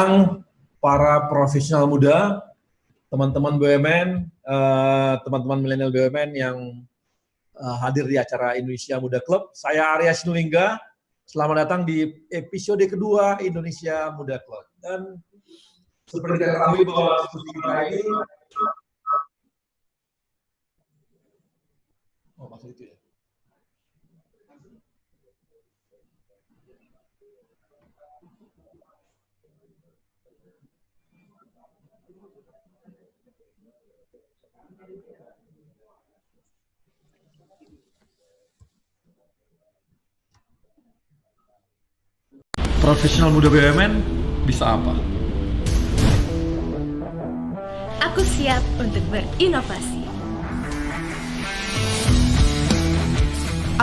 datang para profesional muda, teman-teman BUMN, teman-teman milenial BUMN yang hadir di acara Indonesia Muda Club. Saya Arya Sinulinga, selamat datang di episode kedua Indonesia Muda Club. Dan seperti kita ketahui bahwa diskusi kita ini, maksud itu ya. Profesional muda BUMN bisa apa? Aku siap untuk berinovasi.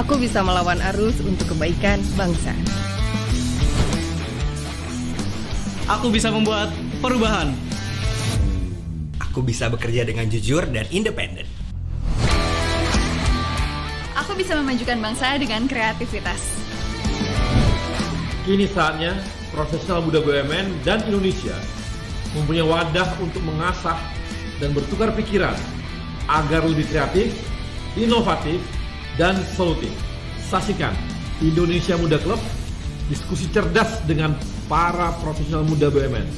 Aku bisa melawan arus untuk kebaikan bangsa. Aku bisa membuat perubahan. Aku bisa bekerja dengan jujur dan independen. Aku bisa memajukan bangsa dengan kreativitas. Kini saatnya profesional muda BUMN dan Indonesia mempunyai wadah untuk mengasah dan bertukar pikiran agar lebih kreatif, inovatif, dan solutif. Saksikan Indonesia Muda Club, diskusi cerdas dengan para profesional muda BUMN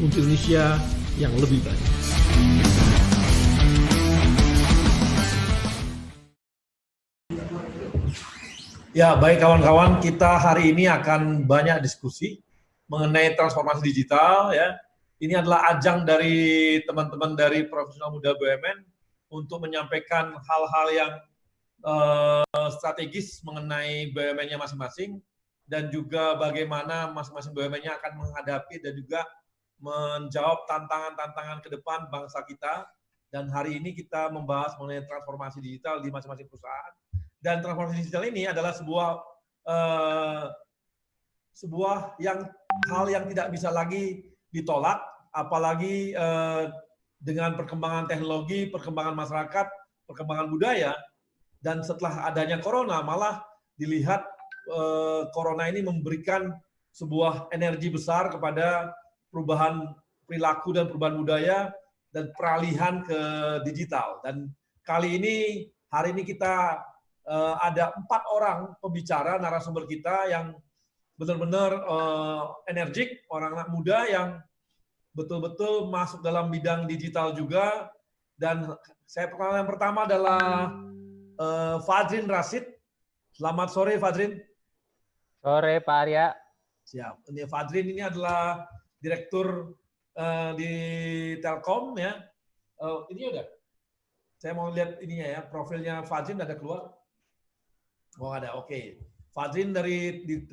untuk Indonesia yang lebih baik. Ya, baik kawan-kawan, kita hari ini akan banyak diskusi mengenai transformasi digital ya. Ini adalah ajang dari teman-teman dari profesional muda BUMN untuk menyampaikan hal-hal yang strategis mengenai BUMN-nya masing-masing dan juga bagaimana masing-masing BUMN-nya akan menghadapi dan juga menjawab tantangan-tantangan ke depan bangsa kita. Dan hari ini kita membahas mengenai transformasi digital di masing-masing perusahaan. Dan transformasi digital ini adalah sebuah hal yang tidak bisa lagi ditolak, apalagi dengan perkembangan teknologi, perkembangan masyarakat, perkembangan budaya. Dan setelah adanya corona, malah dilihat corona ini memberikan sebuah energi besar kepada perubahan perilaku dan perubahan budaya dan peralihan ke digital. Dan hari ini kita ada 4 orang pembicara narasumber kita yang benar-benar energik, orang anak muda yang betul-betul masuk dalam bidang digital juga. Dan saya perkenalkan yang pertama adalah Fadrin Rashid. Selamat sore Fadrin. Sore Pak Arya. Siap. Ini Fadrin ini adalah direktur di Telkom ya. Ini udah. Saya mau lihat ininya ya, profilnya Fadrin ada keluar. Oh ada, oke. Fadrin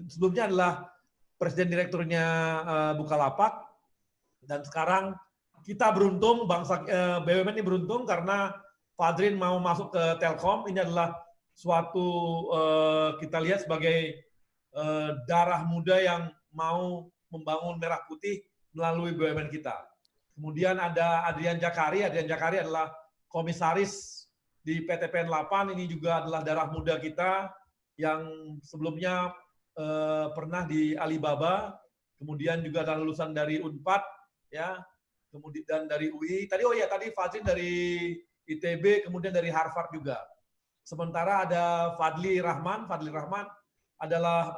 sebelumnya adalah presiden direkturnya Bukalapak, dan sekarang kita beruntung, bangsa BUMN ini beruntung karena Fadrin mau masuk ke Telkom. Ini adalah suatu kita lihat sebagai darah muda yang mau membangun merah putih melalui BUMN kita. Kemudian ada Adrian Jakari. Adrian Jakari adalah komisaris di PT PN 8, ini juga adalah darah muda kita yang sebelumnya pernah di Alibaba, kemudian juga adalah lulusan dari Unpad, ya, kemudian dan dari UI. Tadi Fadrin dari ITB, kemudian dari Harvard juga. Sementara ada Fadli Rahman. Fadli Rahman adalah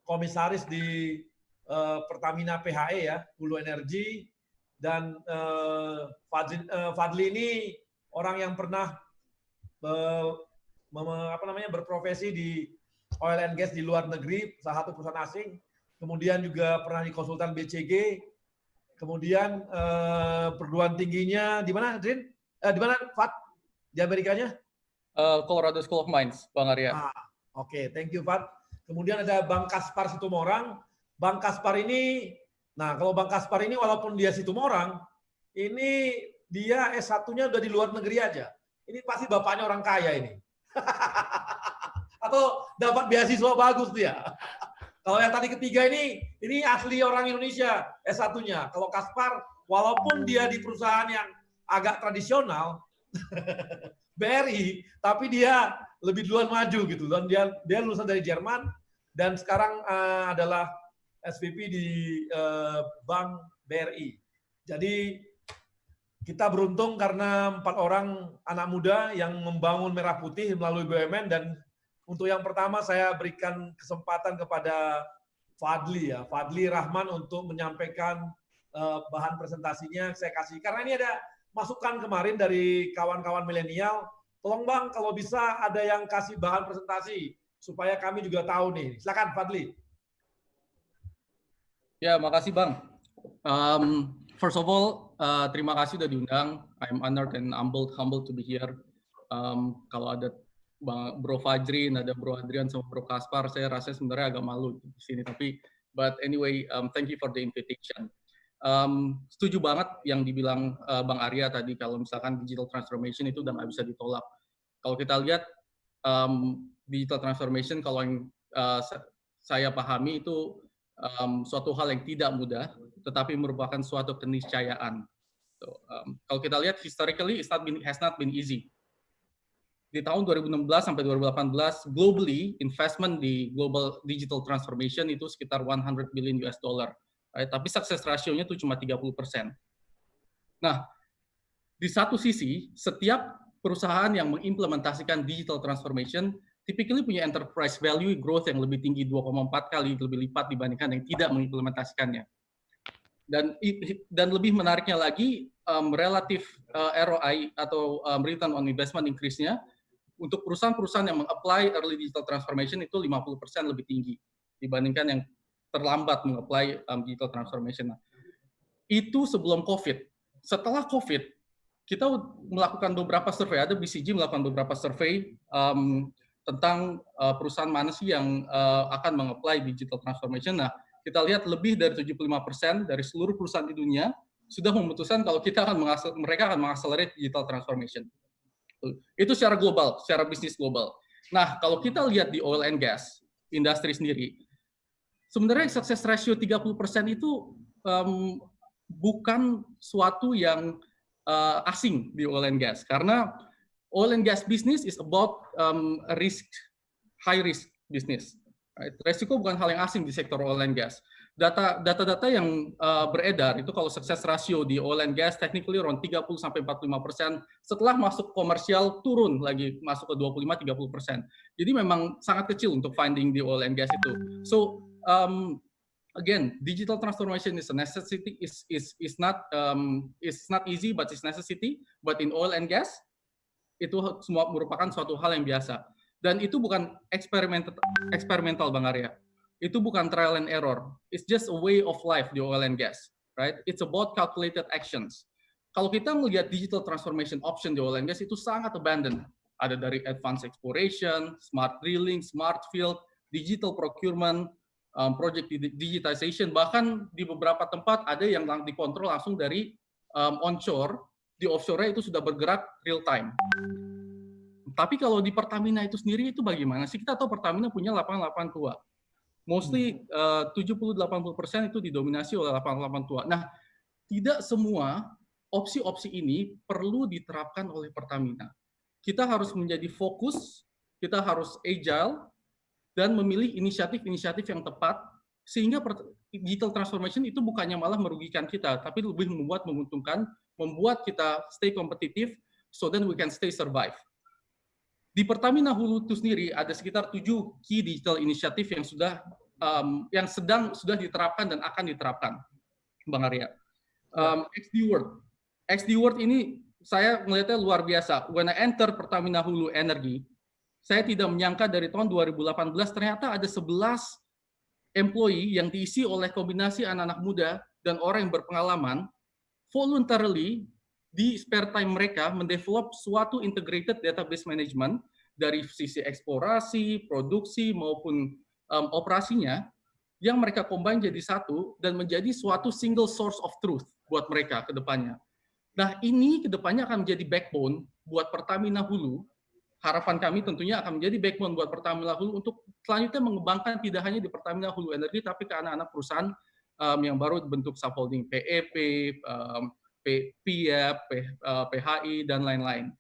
komisaris di Pertamina PHE ya, Hulu Energi. Dan Fadli ini orang yang pernah berprofesi di oil and gas di luar negeri, salah satu perusahaan asing. Kemudian juga pernah di konsultan BCG. Kemudian perguruan tingginya di mana, Adrin? Di mana, Fad? Di Amerikanya? Colorado School of Mines, Bang Arya. Oke, thank you, Fad. Kemudian ada Bang Kaspar Situmorang. Bang Kaspar ini, kalau Bang Kaspar ini walaupun dia Situmorang, ini dia S1-nya udah di luar negeri aja. Ini pasti bapaknya orang kaya ini. Atau dapat beasiswa bagus dia. Kalau yang tadi ketiga ini asli orang Indonesia S1-nya. Kalau Kaspar, walaupun dia di perusahaan yang agak tradisional, BRI, tapi dia lebih duluan maju gitu. Dan dia lulusan dari Jerman dan sekarang adalah SVP di Bank BRI. Jadi kita beruntung karena 4 orang anak muda yang membangun Merah Putih melalui BUMN, dan untuk yang pertama saya berikan kesempatan kepada Fadli Rahman untuk menyampaikan bahan presentasinya. Saya kasih karena ini ada masukan kemarin dari kawan-kawan milenial. Tolong Bang, kalau bisa ada yang kasih bahan presentasi supaya kami juga tahu nih. Silakan Fadli. Ya, makasih Bang. First of all, terima kasih sudah diundang. I'm honored and humbled to be here. Kalau ada Bro Fajrin, ada Bro Adrian sama Bro Kaspar, saya rasa sebenarnya agak malu di sini. But anyway, thank you for the invitation. Setuju banget yang dibilang Bang Arya tadi, kalau misalkan digital transformation itu udah nggak bisa ditolak. Kalau kita lihat digital transformation, kalau yang saya pahami itu suatu hal yang tidak mudah, tetapi merupakan suatu keniscayaan. Kalau kita lihat historically, has not been easy. Di tahun 2016 sampai 2018, globally investment di global digital transformation itu sekitar 100 billion US dollar. Right? Tapi success ratio-nya itu cuma 30%. Nah, di satu sisi, setiap perusahaan yang mengimplementasikan digital transformation typically punya enterprise value growth yang lebih tinggi 2,4 kali lebih lipat dibandingkan yang tidak mengimplementasikannya. Dan lebih menariknya lagi, relatif ROI atau return on investment increase-nya untuk perusahaan-perusahaan yang meng-apply early digital transformation itu 50% lebih tinggi dibandingkan yang terlambat meng-apply digital transformation. Nah, itu sebelum COVID. Setelah COVID, kita melakukan beberapa survei, ada BCG melakukan beberapa survei tentang perusahaan mana sih yang akan meng-apply digital transformation. Nah, kita lihat lebih dari 75% dari seluruh perusahaan di dunia sudah memutuskan kalau mereka akan mengakselerate digital transformation. Itu secara global, secara bisnis global. Nah, kalau kita lihat di oil and gas industri sendiri, sebenarnya success ratio 30% itu bukan suatu yang asing di oil and gas, karena oil and gas business is about high risk business. Right? Resiko bukan hal yang asing di sektor oil and gas. Data-data yang beredar itu kalau success ratio di oil and gas technically around 30-45%, setelah masuk komersial turun lagi masuk ke 25-30%. Jadi memang sangat kecil untuk finding di oil and gas itu. So again, digital transformation is a necessity. Is not easy, but it's necessity. But in oil and gas itu semua merupakan suatu hal yang biasa. Dan itu bukan eksperimental, Bang Arya. Itu bukan trial and error. It's just a way of life di oil and gas, right? It's about calculated actions. Kalau kita melihat digital transformation option di oil and gas itu sangat abundant. Ada dari advanced exploration, smart drilling, smart field, digital procurement, project digitization, bahkan di beberapa tempat ada yang dikontrol langsung dari onshore, di offshore itu sudah bergerak real time. Tapi kalau di Pertamina itu sendiri itu bagaimana sih? Kita tahu Pertamina punya lapangan tua. Mostly 70-80% itu didominasi oleh lapangan tua. Nah, tidak semua opsi-opsi ini perlu diterapkan oleh Pertamina. Kita harus menjadi fokus, kita harus agile, dan memilih inisiatif-inisiatif yang tepat, sehingga digital transformation itu bukannya malah merugikan kita, tapi lebih menguntungkan, membuat kita stay kompetitif, so then we can stay survive. Di Pertamina Hulu itu sendiri ada sekitar 7 key digital initiative yang sudah diterapkan dan akan diterapkan, Bang Arya. XD World ini saya melihatnya luar biasa. When I enter Pertamina Hulu Energy, saya tidak menyangka dari tahun 2018 ternyata ada 11 employee yang diisi oleh kombinasi anak-anak muda dan orang yang berpengalaman voluntarily di spare time mereka mendevelop suatu integrated database management dari sisi eksplorasi, produksi maupun operasinya yang mereka combine jadi satu dan menjadi suatu single source of truth buat mereka ke depannya. Nah, ini ke depannya akan menjadi backbone buat Pertamina Hulu. Harapan kami tentunya akan menjadi backbone buat Pertamina Hulu untuk selanjutnya mengembangkan tidak hanya di Pertamina Hulu Energi tapi ke anak-anak perusahaan yang baru bentuk subholding PEP, PIAP, PHI, dan lain-lain.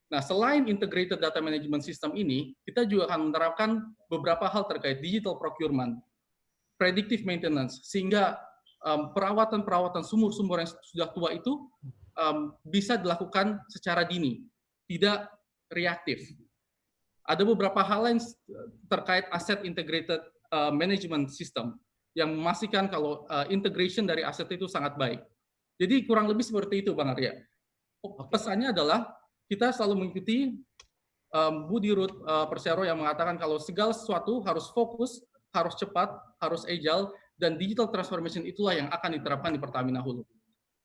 Nah, selain integrated data management system ini, kita juga akan menerapkan beberapa hal terkait digital procurement. predictive maintenance, sehingga perawatan-perawatan sumur-sumur yang sudah tua itu bisa dilakukan secara dini, tidak reaktif. Ada beberapa hal lain terkait asset integrated management system yang memastikan kalau integration dari aset itu sangat baik. Jadi kurang lebih seperti itu, Bang Arya. Pesannya adalah kita selalu mengikuti Bu Dirut Persero yang mengatakan kalau segala sesuatu harus fokus, harus cepat, harus agile, dan digital transformation itulah yang akan diterapkan di Pertamina Hulu.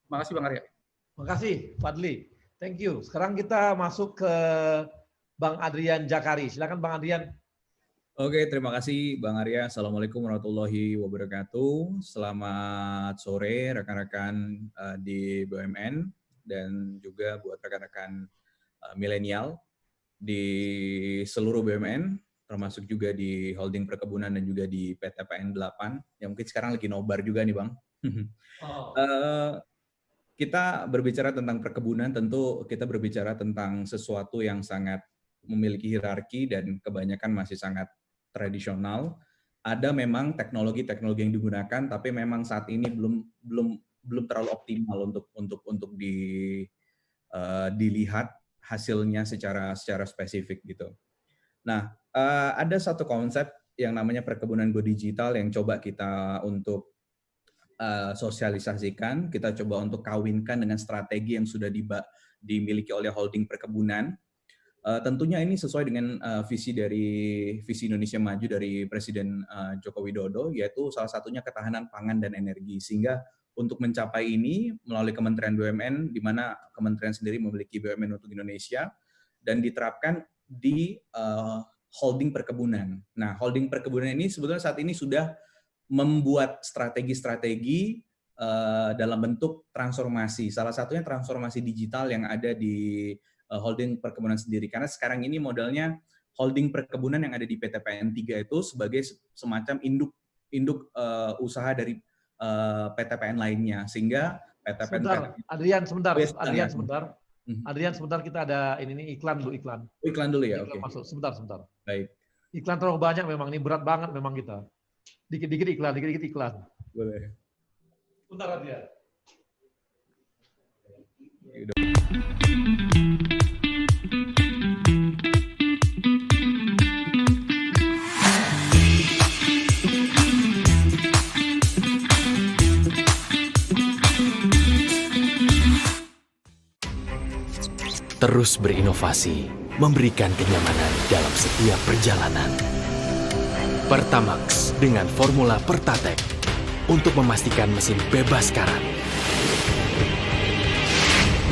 Terima kasih, Bang Arya. Terima kasih, Fadli. Thank you. Sekarang kita masuk ke Bang Adrian Jakari. Silakan Bang Adrian. Oke, terima kasih Bang Arya. Assalamualaikum warahmatullahi wabarakatuh. Selamat sore rekan-rekan di BUMN dan juga buat rekan-rekan milenial di seluruh BUMN, termasuk juga di holding perkebunan dan juga di PT PN 8, yang mungkin sekarang lagi nobar juga nih Bang. Kita berbicara tentang perkebunan, tentu kita berbicara tentang sesuatu yang sangat memiliki hierarki dan kebanyakan masih sangat tradisional. Ada memang teknologi-teknologi yang digunakan, tapi memang saat ini belum terlalu optimal untuk dilihat hasilnya secara spesifik gitu. Nah, ada satu konsep yang namanya perkebunan go digital yang coba kita untuk sosialisasikan, kita coba untuk kawinkan dengan strategi yang sudah dimiliki oleh holding perkebunan. Tentunya ini sesuai dengan visi Indonesia Maju dari Presiden Joko Widodo, yaitu salah satunya ketahanan pangan dan energi. Sehingga untuk mencapai ini melalui Kementerian BUMN, di mana Kementerian sendiri memiliki BUMN untuk Indonesia, dan diterapkan di holding perkebunan. Nah, holding perkebunan ini sebetulnya saat ini sudah membuat strategi-strategi dalam bentuk transformasi. Salah satunya transformasi digital yang ada di holding perkebunan sendiri. Karena sekarang ini modelnya holding perkebunan yang ada di PT PN 3 itu sebagai semacam induk usaha dari PTPN lainnya, sehingga PTPN. Adrian sebentar, kita ada iklan dulu. Iklan dulu ya, oke. Masuk sebentar. Baik. Iklan terlalu banyak memang, ini berat banget memang kita. Dikit-dikit iklan. Boleh. Sebentar Adrian. Terus berinovasi, memberikan kenyamanan dalam setiap perjalanan. Pertamax dengan formula Pertatek untuk memastikan mesin bebas karat.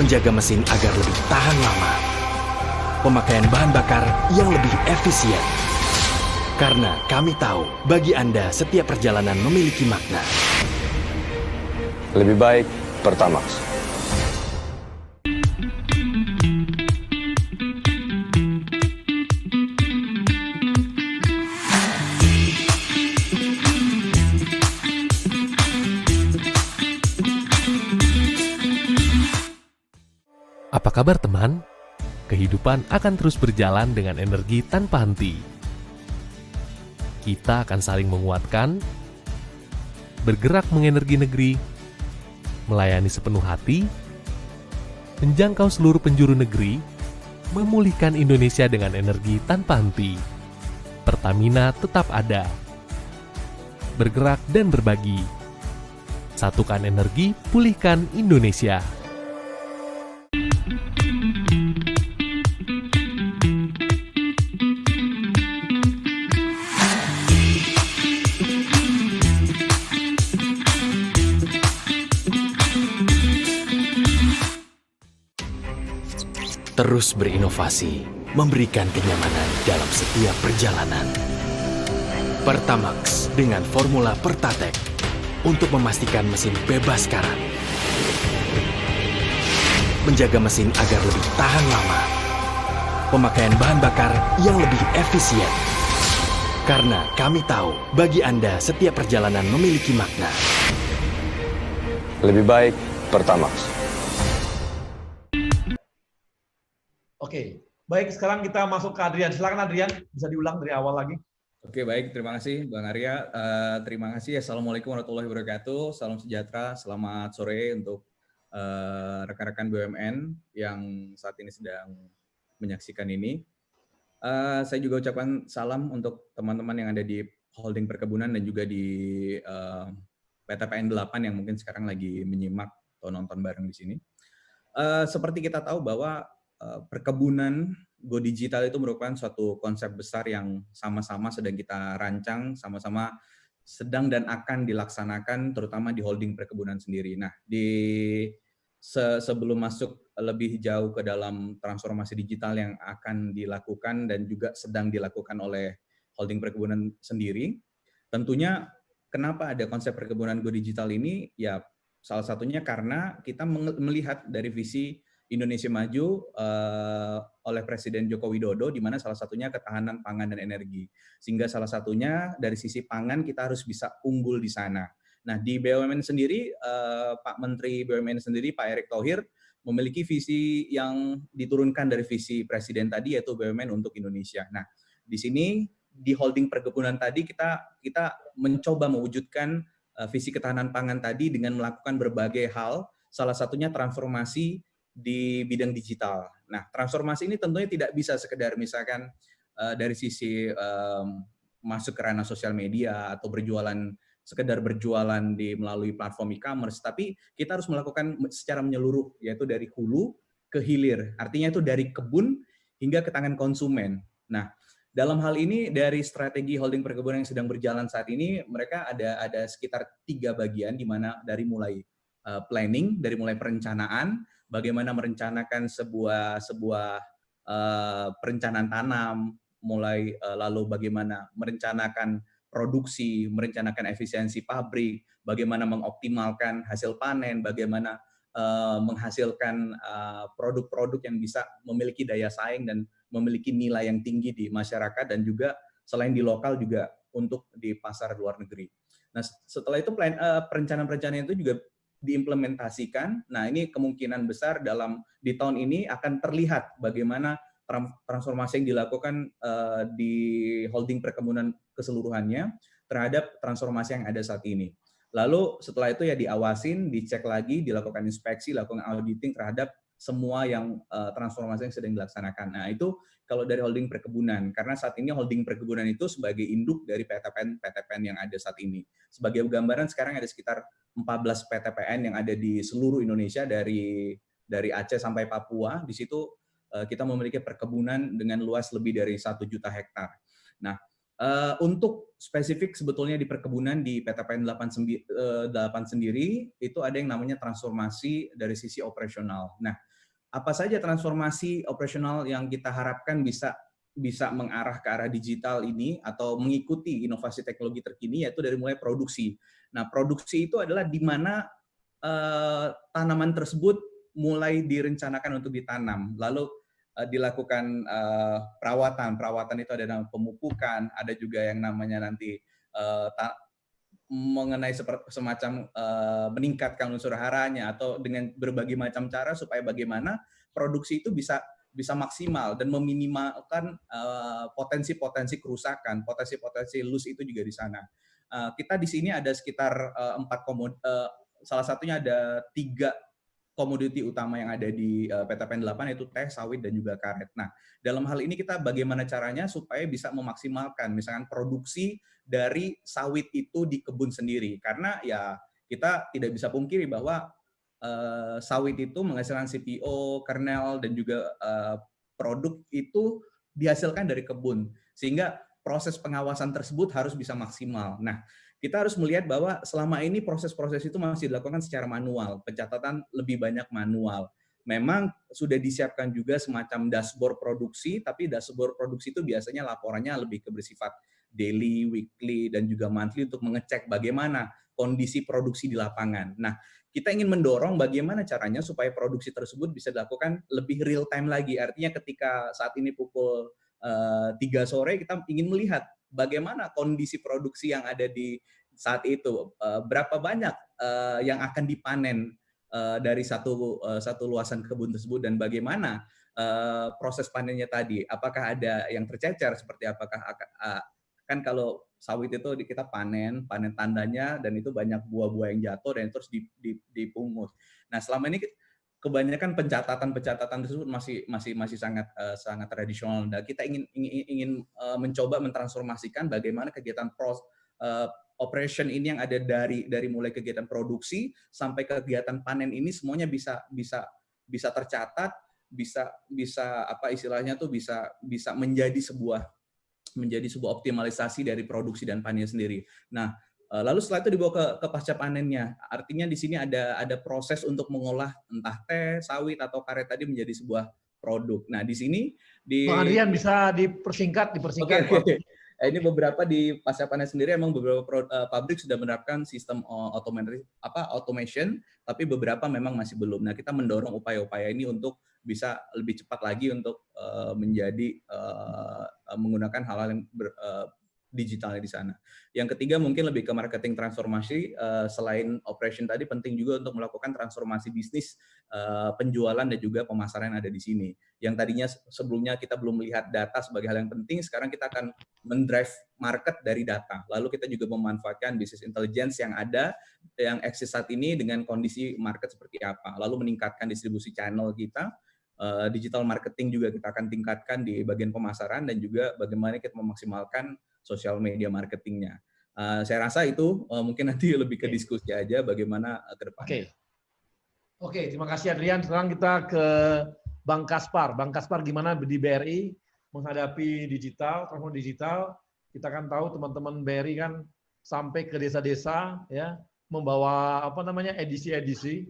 Menjaga mesin agar lebih tahan lama. Pemakaian bahan bakar yang lebih efisien. Karena kami tahu, bagi Anda setiap perjalanan memiliki makna. Lebih baik Pertamax. Apa kabar teman? Kehidupan akan terus berjalan dengan energi tanpa henti. Kita akan saling menguatkan, bergerak mengenergi negeri, melayani sepenuh hati, menjangkau seluruh penjuru negeri, memulihkan Indonesia dengan energi tanpa henti. Pertamina tetap ada. Bergerak dan berbagi. Satukan energi, pulihkan Indonesia. Terus berinovasi, memberikan kenyamanan dalam setiap perjalanan. Pertamax dengan formula Pertatek untuk memastikan mesin bebas karat. Menjaga mesin agar lebih tahan lama. Pemakaian bahan bakar yang lebih efisien. Karena kami tahu, bagi Anda setiap perjalanan memiliki makna. Lebih baik Pertamax. Oke, baik, sekarang kita masuk ke Adrian. Silakan Adrian, bisa diulang dari awal lagi. Oke, baik. Terima kasih, Bang Arya. Terima kasih. Assalamualaikum warahmatullahi wabarakatuh. Salam sejahtera. Selamat sore untuk rekan-rekan BUMN yang saat ini sedang menyaksikan ini. Saya juga ucapkan salam untuk teman-teman yang ada di holding perkebunan dan juga di PTPN 8 yang mungkin sekarang lagi menyimak atau nonton bareng di sini. Seperti kita tahu bahwa perkebunan Go Digital itu merupakan suatu konsep besar yang sama-sama sedang kita rancang, sama-sama sedang dan akan dilaksanakan terutama di holding perkebunan sendiri. Nah, sebelum masuk lebih jauh ke dalam transformasi digital yang akan dilakukan dan juga sedang dilakukan oleh holding perkebunan sendiri, tentunya kenapa ada konsep perkebunan Go Digital ini? Ya, salah satunya karena kita melihat dari visi Indonesia Maju oleh Presiden Joko Widodo, di mana salah satunya ketahanan pangan dan energi. Sehingga salah satunya dari sisi pangan kita harus bisa unggul di sana. Nah, di BUMN sendiri, Pak Menteri BUMN sendiri, Pak Erick Thohir, memiliki visi yang diturunkan dari visi Presiden tadi, yaitu BUMN untuk Indonesia. Nah, di sini, di holding perkebunan tadi, kita mencoba mewujudkan visi ketahanan pangan tadi dengan melakukan berbagai hal, salah satunya transformasi di bidang digital. Nah, transformasi ini tentunya tidak bisa sekedar misalkan dari sisi masuk ke ranah sosial media atau sekedar berjualan melalui platform e-commerce, tapi kita harus melakukan secara menyeluruh, yaitu dari hulu ke hilir. Artinya itu dari kebun hingga ke tangan konsumen. Nah, dalam hal ini dari strategi holding perkebunan yang sedang berjalan saat ini, mereka ada sekitar 3 bagian, di mana dari mulai planning, dari mulai perencanaan, bagaimana merencanakan sebuah perencanaan tanam, mulai lalu bagaimana merencanakan produksi, merencanakan efisiensi pabrik, bagaimana mengoptimalkan hasil panen, bagaimana menghasilkan produk-produk yang bisa memiliki daya saing dan memiliki nilai yang tinggi di masyarakat, dan juga selain di lokal juga untuk di pasar luar negeri. Nah, setelah itu perencanaan-perencanaan itu juga diimplementasikan. Nah, ini kemungkinan besar di tahun ini akan terlihat bagaimana transformasi yang dilakukan di holding perkebunan keseluruhannya terhadap transformasi yang ada saat ini. Lalu setelah itu ya diawasin, dicek lagi, dilakukan inspeksi, lakukan auditing terhadap semua yang transformasi yang sedang dilaksanakan. Nah, itu kalau dari holding perkebunan, karena saat ini holding perkebunan itu sebagai induk dari PTPN yang ada saat ini. Sebagai gambaran, sekarang ada sekitar 14 PTPN yang ada di seluruh Indonesia, dari Aceh sampai Papua. Di situ kita memiliki perkebunan dengan luas lebih dari 1 juta hektar. Nah, untuk spesifik sebetulnya di perkebunan di PTPN 8 sendiri, itu ada yang namanya transformasi dari sisi operasional. Nah, apa saja transformasi operasional yang kita harapkan bisa mengarah ke arah digital ini atau mengikuti inovasi teknologi terkini, yaitu dari mulai produksi. Nah, produksi itu adalah di mana tanaman tersebut mulai direncanakan untuk ditanam, lalu dilakukan perawatan itu ada dalam pemupukan, ada juga yang namanya nanti mengenai semacam meningkatkan unsur haranya, atau dengan berbagai macam cara supaya bagaimana produksi itu bisa maksimal dan meminimalkan potensi-potensi kerusakan, potensi-potensi loss itu juga di sana. Kita di sini ada sekitar 4 salah satunya ada 3 komoditi utama yang ada di PTPN 8, yaitu teh, sawit, dan juga karet. Nah, dalam hal ini kita bagaimana caranya supaya bisa memaksimalkan misalkan produksi dari sawit itu di kebun sendiri. Karena ya kita tidak bisa pungkiri bahwa sawit itu menghasilkan CPO, kernel, dan juga produk itu dihasilkan dari kebun. Sehingga proses pengawasan tersebut harus bisa maksimal. Nah, kita harus melihat bahwa selama ini proses-proses itu masih dilakukan secara manual, pencatatan lebih banyak manual. Memang sudah disiapkan juga semacam dashboard produksi, tapi dashboard produksi itu biasanya laporannya lebih bersifat daily, weekly, dan juga monthly untuk mengecek bagaimana kondisi produksi di lapangan. Nah, kita ingin mendorong bagaimana caranya supaya produksi tersebut bisa dilakukan lebih real time lagi. Artinya ketika saat ini pukul 3 sore, kita ingin melihat bagaimana kondisi produksi yang ada di saat itu, berapa banyak yang akan dipanen dari satu luasan kebun tersebut, dan bagaimana proses panennya tadi, apakah ada yang tercecer, seperti apakah Kan kalau sawit itu kita panen tandanya, dan itu banyak buah-buah yang jatuh dan terus dipungut. Nah, selama ini kebanyakan pencatatan tersebut masih sangat tradisional. Dan kita ingin mencoba mentransformasikan bagaimana kegiatan operation ini yang ada dari mulai kegiatan produksi sampai kegiatan panen ini semuanya bisa tercatat, bisa apa istilahnya tuh bisa menjadi sebuah optimalisasi dari produksi dan panen sendiri. Nah, lalu setelah itu dibawa ke pasca panennya. Artinya di sini ada proses untuk mengolah entah teh, sawit atau karet tadi menjadi sebuah produk. Nah, di sini Bang Adrian bisa dipersingkat. Okay. Ini beberapa di pasca panen sendiri emang beberapa pabrik sudah menerapkan sistem automation, tapi beberapa memang masih belum. Nah, kita mendorong upaya-upaya ini untuk bisa lebih cepat lagi untuk menjadi menggunakan hal-hal yang digitalnya di sana. Yang ketiga mungkin lebih ke marketing transformasi. Selain operation tadi, penting juga untuk melakukan transformasi bisnis penjualan dan juga pemasaran yang ada di sini. Yang tadinya sebelumnya kita belum melihat data sebagai hal yang penting, sekarang kita akan mendrive market dari data. Lalu kita juga memanfaatkan business intelligence yang ada, yang eksis saat ini dengan kondisi market seperti apa. Lalu meningkatkan distribusi channel kita, digital marketing juga kita akan tingkatkan di bagian pemasaran, dan juga bagaimana kita memaksimalkan social media marketingnya. Saya rasa itu mungkin nanti lebih ke diskusi aja bagaimana ke depannya. Oke, terima kasih Adrian. Sekarang kita ke Bang Kaspar. Bang Kaspar, gimana di BRI menghadapi transformasi digital? Kita kan tahu teman-teman BRI kan sampai ke desa-desa, ya, membawa edisi-edisi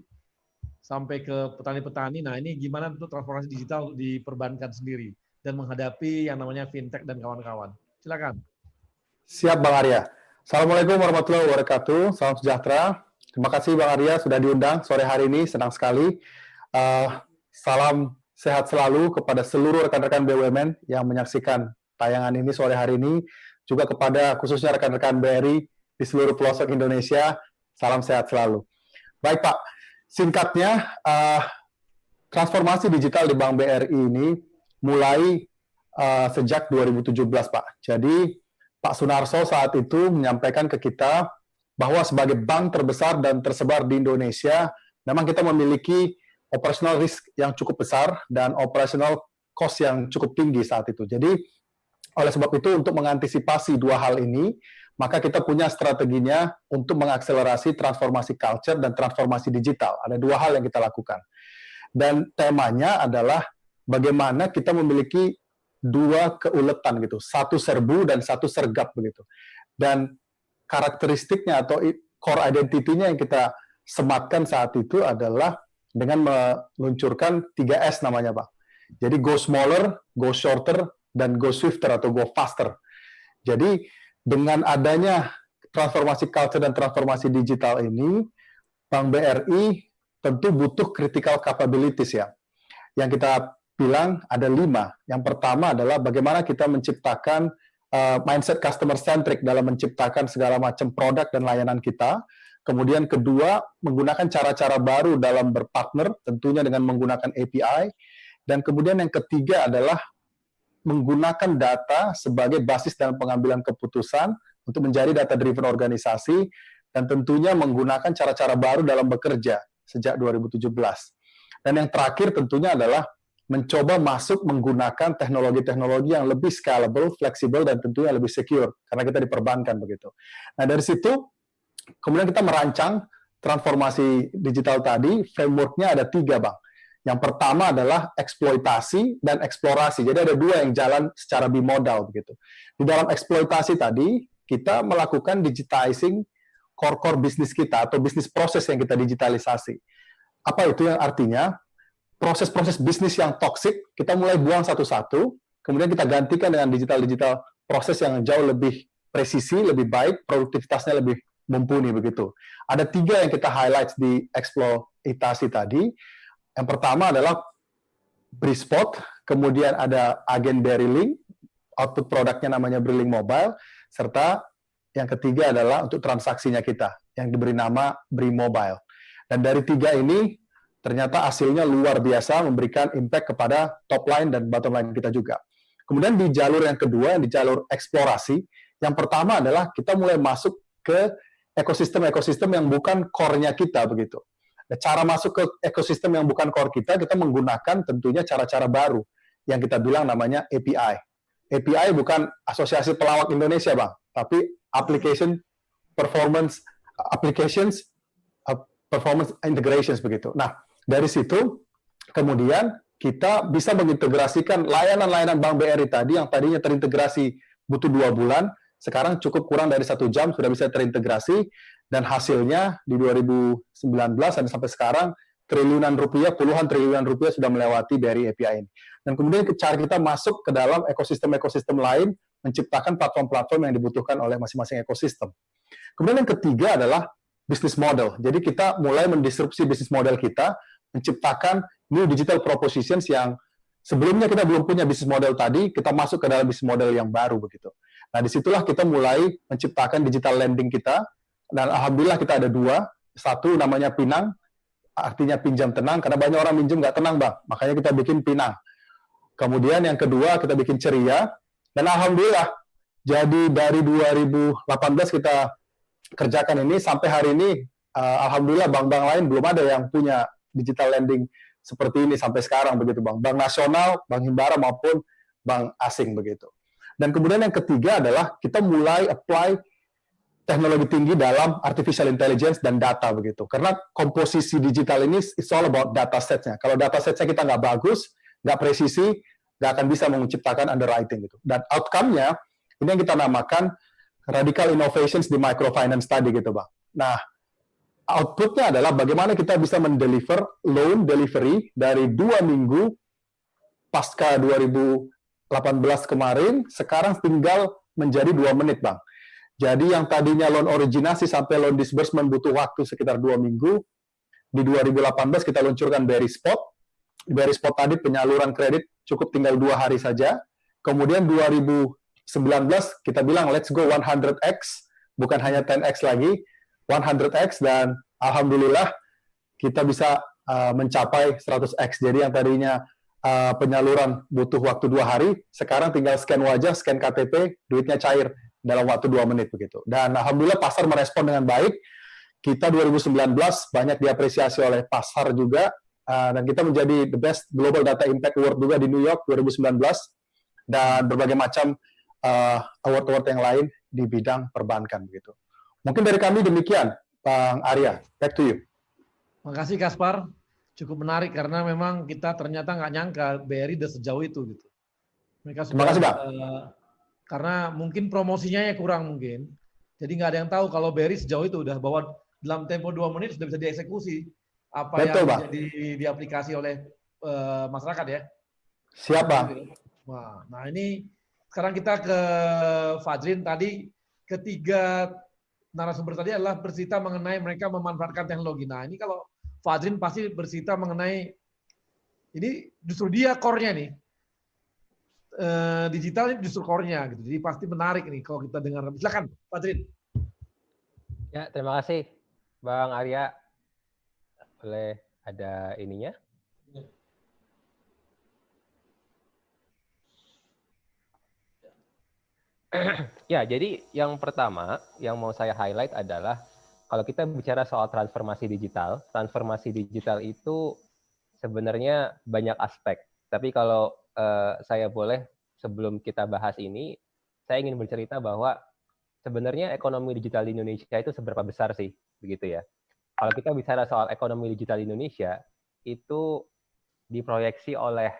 sampai ke petani-petani. Nah, ini gimana untuk transformasi digital diperbankan sendiri dan menghadapi yang namanya fintech dan kawan-kawan. Silakan. Siap Bang Arya. Assalamualaikum warahmatullahi wabarakatuh. Salam sejahtera. Terima kasih Bang Arya sudah diundang sore hari ini. Senang sekali. Salam sehat selalu kepada seluruh rekan-rekan BUMN yang menyaksikan tayangan ini sore hari ini. Juga kepada khususnya rekan-rekan BRI di seluruh pelosok Indonesia. Salam sehat selalu. Baik Pak, singkatnya transformasi digital di Bank BRI ini mulai sejak 2017 Pak. Jadi Pak Sunarso saat itu menyampaikan ke kita bahwa sebagai bank terbesar dan tersebar di Indonesia, memang kita memiliki operational risk yang cukup besar dan operational cost yang cukup tinggi saat itu. Jadi, oleh sebab itu untuk mengantisipasi dua hal ini, maka kita punya strateginya untuk mengakselerasi transformasi culture dan transformasi digital. Ada dua hal yang kita lakukan. Dan temanya adalah bagaimana kita memiliki dua keuletan gitu, satu serbu dan satu sergap begitu. Dan karakteristiknya atau core identity-nya yang kita sematkan saat itu adalah dengan meluncurkan 3S namanya Pak. Jadi go smaller, go shorter, dan go swifter atau go faster. Jadi dengan adanya transformasi culture dan transformasi digital ini, Bank BRI tentu butuh critical capabilities ya. Yang kita bilang ada 5. Yang pertama adalah bagaimana kita menciptakan mindset customer centric dalam menciptakan segala macam produk dan layanan kita. Kemudian kedua, menggunakan cara-cara baru dalam berpartner, tentunya dengan menggunakan API. Dan kemudian yang ketiga adalah menggunakan data sebagai basis dalam pengambilan keputusan untuk menjadi data-driven organisasi, dan tentunya menggunakan cara-cara baru dalam bekerja sejak 2017. Dan yang terakhir tentunya adalah mencoba masuk menggunakan teknologi-teknologi yang lebih scalable, fleksibel, dan tentunya lebih secure, karena kita diperbankan begitu. Nah, dari situ, kemudian kita merancang transformasi digital tadi, framework-nya ada 3, Bang. Yang pertama adalah eksploitasi dan eksplorasi. Jadi ada 2 yang jalan secara bimodal begitu. Di dalam eksploitasi tadi, kita melakukan digitizing core bisnis kita atau bisnis proses yang kita digitalisasi. Apa itu yang artinya? Proses-proses bisnis yang toksik, kita mulai buang satu-satu, kemudian kita gantikan dengan digital proses yang jauh lebih presisi, lebih baik, produktivitasnya lebih mumpuni begitu. Ada 3 yang kita highlight di eksploitasi tadi. Yang pertama adalah Brispot, kemudian ada agen BRI, output produknya namanya BRI Mobile, serta yang ketiga adalah untuk transaksinya kita, yang diberi nama BRI Mobile. Dan dari 3 ini, ternyata hasilnya luar biasa, memberikan impact kepada top line dan bottom line kita juga. Kemudian di jalur yang kedua, di jalur eksplorasi, Yang pertama adalah kita mulai masuk ke ekosistem-ekosistem yang bukan core-nya kita begitu. Nah, cara masuk ke ekosistem yang bukan core kita menggunakan tentunya cara-cara baru yang kita bilang namanya API. API bukan Asosiasi Pelawak Indonesia, Bang, tapi Applications Performance Integrations begitu. Nah, dari situ kemudian kita bisa mengintegrasikan layanan-layanan Bank BRI tadi yang tadinya terintegrasi butuh 2 bulan, sekarang cukup kurang dari 1 jam sudah bisa terintegrasi, dan hasilnya di 2019 dan sampai sekarang triliunan rupiah, puluhan triliunan rupiah sudah melewati dari API ini. Dan kemudian cara kita masuk ke dalam ekosistem-ekosistem lain, menciptakan platform-platform yang dibutuhkan oleh masing-masing ekosistem. Kemudian yang ketiga adalah business model. Jadi kita mulai mendisrupsi business model kita, menciptakan new digital propositions yang sebelumnya kita belum punya business model tadi, kita masuk ke dalam business model yang baru begitu. Nah, disitulah kita mulai menciptakan digital lending kita, dan alhamdulillah kita ada 2. Satu namanya Pinang, artinya pinjam tenang, karena banyak orang minjem nggak tenang, Bang. Makanya kita bikin Pinang. Kemudian yang kedua kita bikin Ceria, dan alhamdulillah, jadi dari 2018 kita kerjakan ini, sampai hari ini, alhamdulillah bank-bank lain belum ada yang punya digital lending seperti ini sampai sekarang begitu, Bang. Bank nasional, Bank Himbara maupun bank asing begitu. Dan kemudian yang ketiga adalah kita mulai apply teknologi tinggi dalam artificial intelligence dan data begitu. Karena komposisi digital ini it's all about data set-nya. Kalau data set-nya kita nggak bagus, nggak presisi, nggak akan bisa menciptakan underwriting gitu. Dan outcome-nya ini yang kita namakan radical innovations di microfinance tadi gitu, Bang. Nah, output-nya adalah bagaimana kita bisa mendeliver loan delivery dari 2 minggu pasca 2018 kemarin, sekarang tinggal menjadi 2 menit, Bang. Jadi yang tadinya loan originasi sampai loan disbursement butuh waktu sekitar 2 minggu, di 2018 kita luncurkan BRI Spot. BRI Spot tadi penyaluran kredit cukup tinggal 2 hari saja. Kemudian 2019 kita bilang let's go 100x, bukan hanya 10x lagi, 100x, dan alhamdulillah kita bisa mencapai 100x. Jadi yang tadinya penyaluran butuh waktu 2 hari, sekarang tinggal scan wajah, scan KTP, duitnya cair dalam waktu 2 menit begitu. Dan alhamdulillah pasar merespon dengan baik. Kita 2019 banyak diapresiasi oleh pasar juga, dan kita menjadi the best global data impact award juga di New York 2019, dan berbagai macam award-award yang lain di bidang perbankan begitu. Mungkin dari kami demikian, Bang Arya. Back to you. Makasih Kaspar, cukup menarik karena memang kita ternyata nggak nyangka BRI udah sejauh itu gitu. Mereka sudah, Terima kasih, Bang. Karena mungkin promosinya ya kurang mungkin. Jadi nggak ada yang tahu kalau BRI sejauh itu udah bahwa dalam tempo 2 menit sudah bisa dieksekusi apa Betul, yang Bang. menjadi diaplikasi oleh masyarakat ya. Siap, Bang. Wah, nah ini sekarang kita ke Fajrin tadi, ketiga narasumber tadi adalah bercerita mengenai mereka memanfaatkan teknologi. Nah ini kalau Fajrin pasti bercerita mengenai ini justru dia core-nya nih. Digital ini justru core-nya gitu. Jadi pasti menarik nih kalau kita dengar. Silakan, Fajrin. Ya, terima kasih Bang Arya. Boleh ada ininya? Ya, jadi yang pertama yang mau saya highlight adalah kalau kita bicara soal transformasi digital itu sebenarnya banyak aspek. Tapi kalau saya boleh, sebelum kita bahas ini, saya ingin bercerita bahwa sebenarnya ekonomi digital di Indonesia itu seberapa besar sih, begitu ya. Kalau kita bicara soal ekonomi digital di Indonesia, itu diproyeksi oleh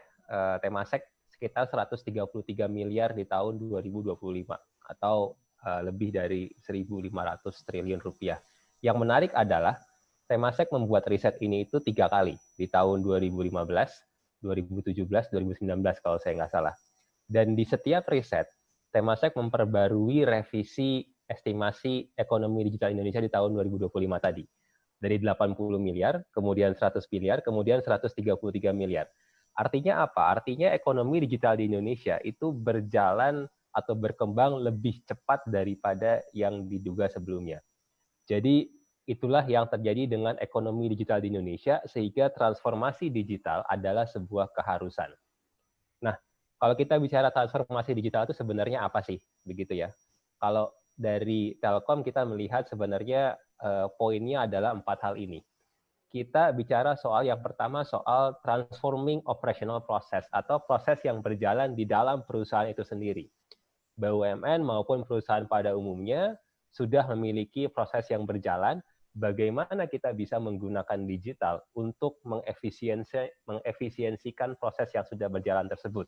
Temasek sekitar 133 miliar di tahun 2025, atau lebih dari 1.500 triliun rupiah. Yang menarik adalah Temasek membuat riset ini itu 3 kali, di tahun 2015, 2017, 2019 kalau saya nggak salah. Dan di setiap riset, Temasek memperbarui revisi estimasi ekonomi digital Indonesia di tahun 2025 tadi. Dari 80 miliar, kemudian 100 miliar, kemudian 133 miliar. Artinya apa? Artinya ekonomi digital di Indonesia itu berjalan atau berkembang lebih cepat daripada yang diduga sebelumnya. Jadi itulah yang terjadi dengan ekonomi digital di Indonesia, sehingga transformasi digital adalah sebuah keharusan. Nah, kalau kita bicara transformasi digital itu sebenarnya apa sih? Begitu ya. Kalau dari Telkom kita melihat sebenarnya poinnya adalah 4 hal ini. Kita bicara soal yang pertama soal transforming operational process atau proses yang berjalan di dalam perusahaan itu sendiri. BUMN maupun perusahaan pada umumnya sudah memiliki proses yang berjalan, bagaimana kita bisa menggunakan digital untuk mengefisiensikan proses yang sudah berjalan tersebut.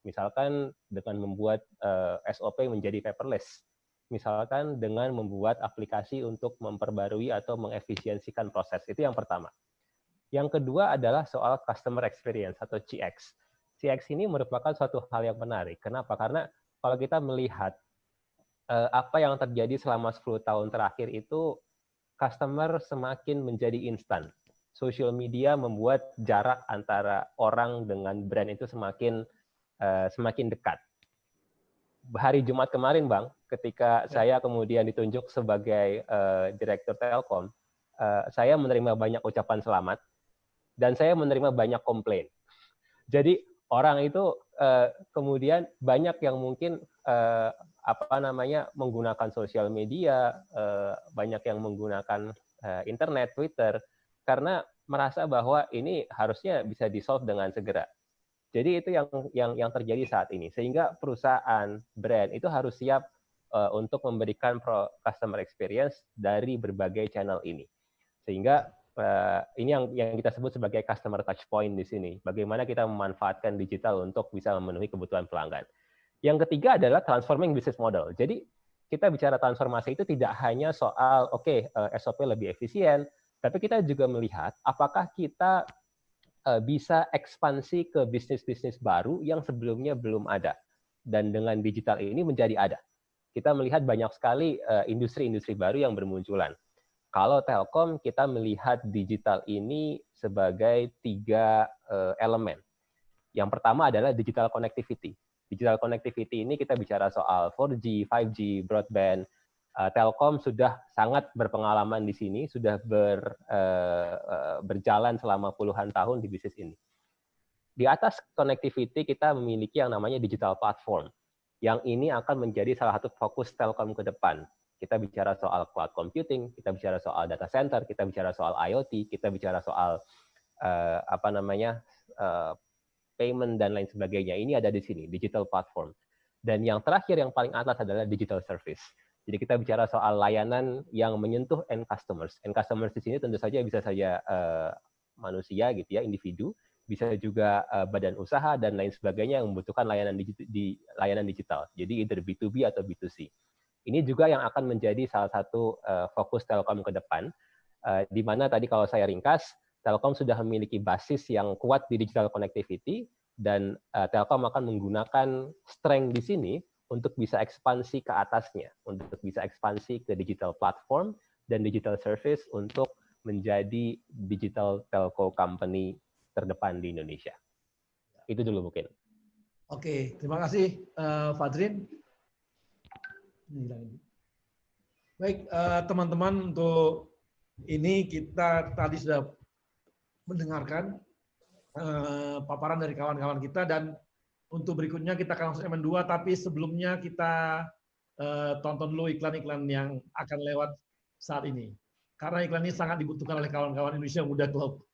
Misalkan dengan membuat SOP menjadi paperless. Misalkan dengan membuat aplikasi untuk memperbarui atau mengefisiensikan proses. Itu yang pertama. Yang kedua adalah soal customer experience atau CX. CX ini merupakan suatu hal yang menarik. Kenapa? Karena kalau kita melihat apa yang terjadi selama 10 tahun terakhir itu, customer semakin menjadi instan. Social media membuat jarak antara orang dengan brand itu semakin dekat. Hari Jumat kemarin, Bang, ketika saya kemudian ditunjuk sebagai Direktur Telkom, saya menerima banyak ucapan selamat dan saya menerima banyak komplain. Jadi orang itu kemudian banyak yang mungkin menggunakan sosial media, banyak yang menggunakan internet, Twitter, karena merasa bahwa ini harusnya bisa di-solve dengan segera. Jadi itu yang terjadi saat ini. Sehingga perusahaan, brand itu harus siap untuk memberikan customer experience dari berbagai channel ini. Sehingga ini yang kita sebut sebagai customer touch point di sini. Bagaimana kita memanfaatkan digital untuk bisa memenuhi kebutuhan pelanggan. Yang ketiga adalah transforming business model. Jadi kita bicara transformasi itu tidak hanya soal SOP lebih efisien, tapi kita juga melihat apakah kita bisa ekspansi ke bisnis-bisnis baru yang sebelumnya belum ada. Dan dengan digital ini menjadi ada. Kita melihat banyak sekali industri-industri baru yang bermunculan. Kalau Telkom, kita melihat digital ini sebagai 3 elemen. Yang pertama adalah digital connectivity. Digital connectivity ini kita bicara soal 4G, 5G, broadband. Telkom sudah sangat berpengalaman di sini, sudah berjalan selama puluhan tahun di bisnis ini. Di atas connectivity kita memiliki yang namanya digital platform. Yang ini akan menjadi salah satu fokus Telkom ke depan. Kita bicara soal cloud computing, kita bicara soal data center, kita bicara soal IoT, kita bicara soal payment dan lain sebagainya. Ini ada di sini, digital platform. Dan yang terakhir yang paling atas adalah digital service. Jadi kita bicara soal layanan yang menyentuh end customers. End customers di sini tentu saja bisa saja manusia gitu ya, individu, bisa juga badan usaha dan lain sebagainya yang membutuhkan layanan digital. Jadi either B2B atau B2C. Ini juga yang akan menjadi salah satu fokus Telkom ke depan, di mana tadi kalau saya ringkas, Telkom sudah memiliki basis yang kuat di digital connectivity dan Telkom akan menggunakan strength di sini untuk bisa ekspansi ke atasnya, untuk bisa ekspansi ke digital platform dan digital service untuk menjadi digital telco company terdepan di Indonesia. Itu dulu mungkin. Oke, terima kasih Fadrin. Baik, teman-teman, untuk ini kita tadi sudah mendengarkan paparan dari kawan-kawan kita, dan untuk berikutnya kita akan langsung M2, tapi sebelumnya kita tonton dulu iklan-iklan yang akan lewat saat ini. Karena iklan ini sangat dibutuhkan oleh kawan-kawan Indonesia Muda Club.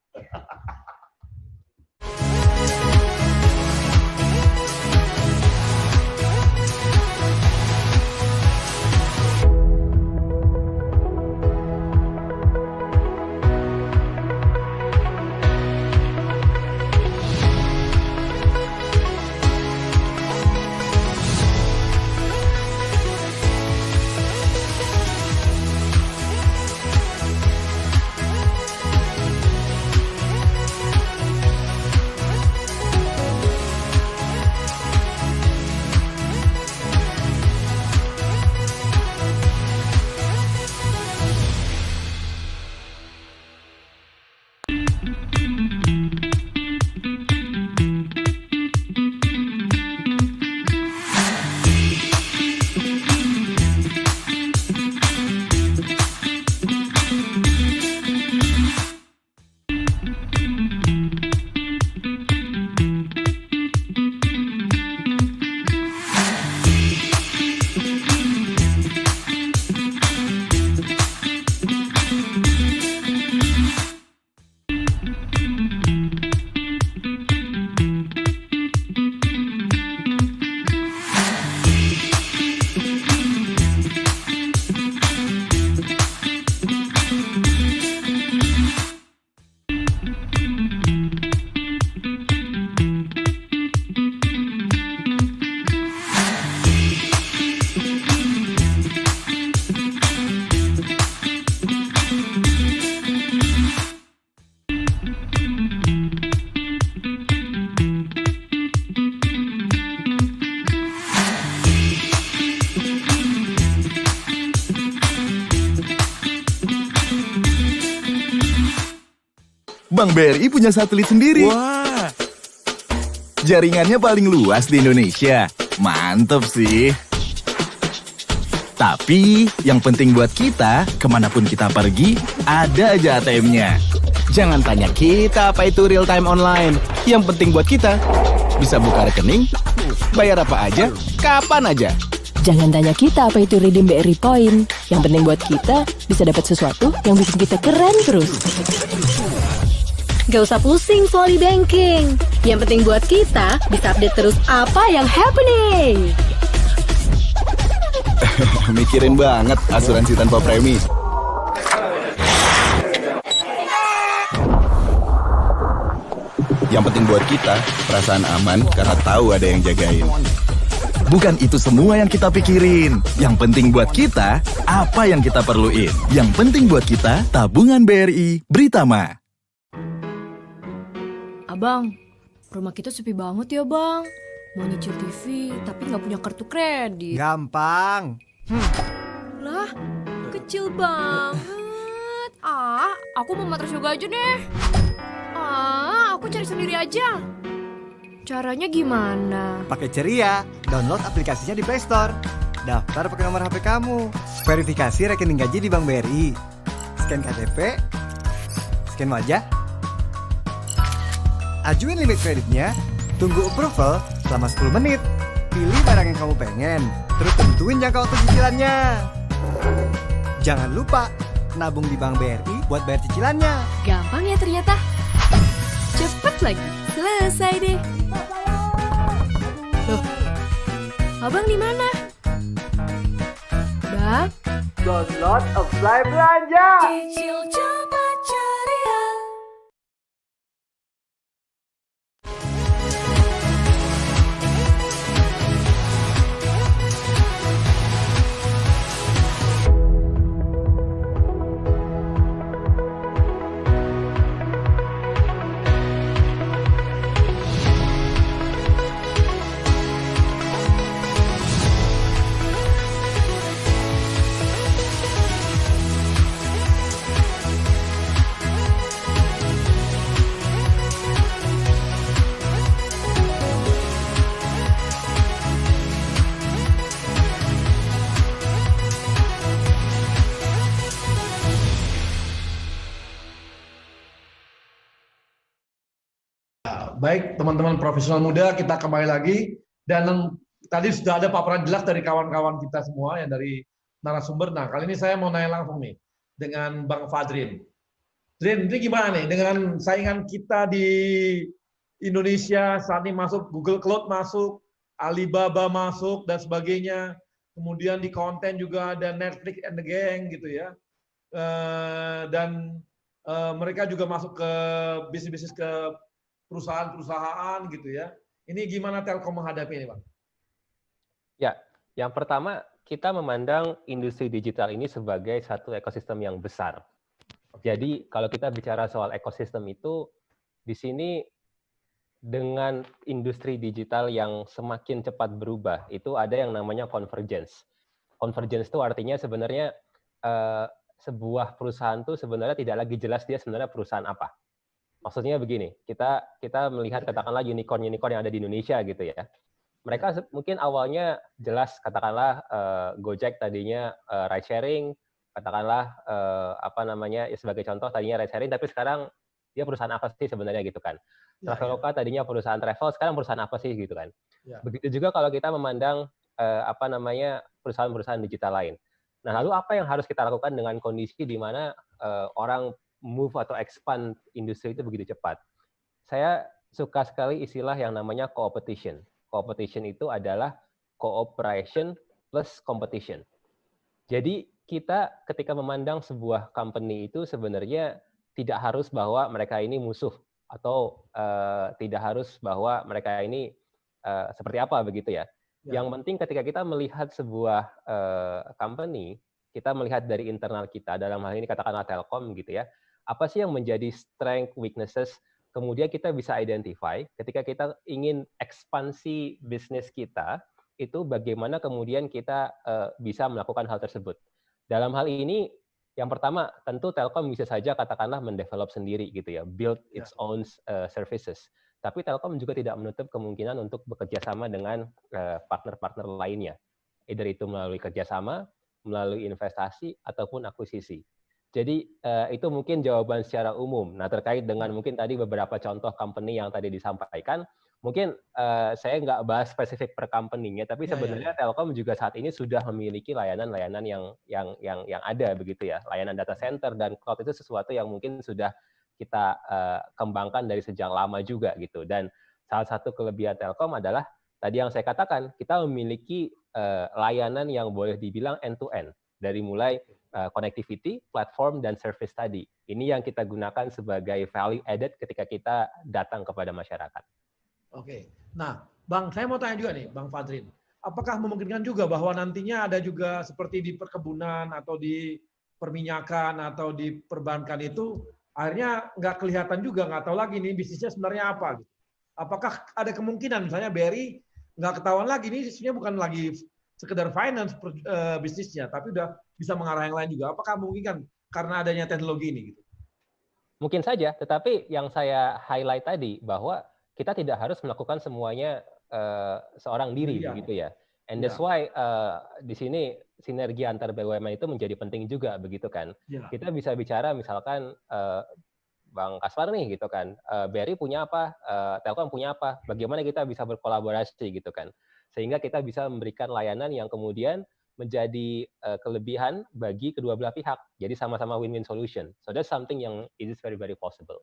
Bank BRI punya satelit sendiri. Wah. Jaringannya paling luas di Indonesia. Mantep sih. Tapi yang penting buat kita, kemanapun kita pergi, ada aja ATM-nya. Jangan tanya kita apa itu real time online. Yang penting buat kita, bisa buka rekening, bayar apa aja, kapan aja. Jangan tanya kita apa itu redeem BRI Point. Yang penting buat kita, bisa dapat sesuatu yang bikin kita keren terus. Gak usah pusing soal e-banking. Yang penting buat kita, bisa update terus apa yang happening. Mikirin banget asuransi tanpa premi. Yang penting buat kita, perasaan aman karena tahu ada yang jagain. Bukan itu semua yang kita pikirin. Yang penting buat kita, apa yang kita perluin. Yang penting buat kita, tabungan BRI Britama. Abang, rumah kita sepi banget ya bang. Mau nyicil TV, tapi nggak punya kartu kredit. Gampang. Lah, kecil banget. Aku mau matras yoga aja deh. Aku cari sendiri aja. Caranya gimana? Pakai Ceria, download aplikasinya di Play Store. Daftar pakai nomor HP kamu. Verifikasi rekening gaji di Bank BRI. Scan KTP, scan wajah. Ajuin limit kreditnya, tunggu approval selama 10 menit. Pilih barang yang kamu pengen, terus tentuin jangka waktu cicilannya. Jangan lupa, nabung di Bank BRI buat bayar cicilannya. Gampang ya ternyata. Cepet lagi, selesai deh. Loh, abang di mana? Bang? Download Apply Belanja. Cicil cepat ceria. Baik, teman-teman profesional muda, kita kembali lagi. Dan tadi sudah ada paparan jelas dari kawan-kawan kita semua, yang dari narasumber. Nah, kali ini saya mau nanya langsung nih, dengan Bang Fadrin. Drin, ini gimana nih, dengan saingan kita di Indonesia, saat ini masuk, Google Cloud masuk, Alibaba masuk, dan sebagainya. Kemudian di konten juga ada Netflix and the Gang, gitu ya. Dan mereka juga masuk ke bisnis-bisnis, ke perusahaan-perusahaan gitu ya. Ini gimana Telkom menghadapi ini, Bang? Ya, yang pertama kita memandang industri digital ini sebagai satu ekosistem yang besar. Jadi kalau kita bicara soal ekosistem itu, di sini dengan industri digital yang semakin cepat berubah, itu ada yang namanya convergence. Convergence itu artinya sebenarnya sebuah perusahaan itu sebenarnya tidak lagi jelas dia sebenarnya perusahaan apa. Maksudnya begini, kita melihat katakanlah unicorn-unicorn yang ada di Indonesia gitu ya. Mereka mungkin awalnya jelas katakanlah Gojek tadinya ride sharing, katakanlah ya sebagai contoh tadinya ride sharing, tapi sekarang dia perusahaan apa sih sebenarnya gitu kan. Traveloka tadinya perusahaan travel, sekarang perusahaan apa sih gitu kan. Begitu juga kalau kita memandang perusahaan-perusahaan digital lain. Nah, lalu apa yang harus kita lakukan dengan kondisi di mana orang move atau expand industri itu begitu cepat? Saya suka sekali istilah yang namanya co-opetition. Co-opetition itu adalah cooperation plus competition. Jadi kita ketika memandang sebuah company itu sebenarnya tidak harus bahwa mereka ini musuh atau tidak harus bahwa mereka ini seperti apa begitu ya. Yang penting ketika kita melihat sebuah company, kita melihat dari internal kita, dalam hal ini katakanlah Telkom gitu ya. Apa sih yang menjadi strength, weaknesses, kemudian kita bisa identify ketika kita ingin ekspansi bisnis kita, itu bagaimana kemudian kita bisa melakukan hal tersebut. Dalam hal ini, Yang pertama, tentu Telkom bisa saja katakanlah mendevelop sendiri gitu ya, build its own services. Tapi Telkom juga tidak menutup kemungkinan untuk bekerja sama dengan partner-partner lainnya. Either itu melalui kerjasama, melalui investasi, ataupun akuisisi. Jadi itu mungkin jawaban secara umum. Nah, terkait dengan mungkin tadi beberapa contoh company yang tadi disampaikan, mungkin saya nggak bahas spesifik per company-nya, tapi sebenarnya Telkom juga saat ini sudah memiliki layanan-layanan yang ada begitu ya. Layanan data center dan cloud itu sesuatu yang mungkin sudah kita kembangkan dari sejak lama juga gitu. Dan salah satu kelebihan Telkom adalah tadi yang saya katakan, kita memiliki layanan yang boleh dibilang end-to-end. Dari mulai connectivity, platform, dan service tadi. Ini yang kita gunakan sebagai value added ketika kita datang kepada masyarakat. Oke. Nah, Bang, saya mau tanya juga nih, Bang Fadrin. Apakah memungkinkan juga bahwa nantinya ada juga seperti di perkebunan atau di perminyakan atau di perbankan itu, akhirnya nggak kelihatan juga, nggak tahu lagi nih bisnisnya sebenarnya apa. Gitu. Apakah ada kemungkinan misalnya BRI nggak ketahuan lagi, ini bisnisnya bukan lagi sekedar finance bisnisnya, tapi udah bisa mengarah yang lain juga. Apakah memungkinkan karena adanya teknologi ini? Gitu? Mungkin saja, tetapi yang saya highlight tadi bahwa kita tidak harus melakukan semuanya seorang diri, begitu ya. And that's why di sini sinergi antar BUMN itu menjadi penting juga, begitu kan. Kita bisa bicara misalkan Bang Kaspar nih, gitu kan. BRI punya apa, Telkom punya apa, bagaimana kita bisa berkolaborasi, gitu kan. Sehingga kita bisa memberikan layanan yang kemudian menjadi kelebihan bagi kedua belah pihak. Jadi sama-sama win-win solution. So that's something yang is very very possible.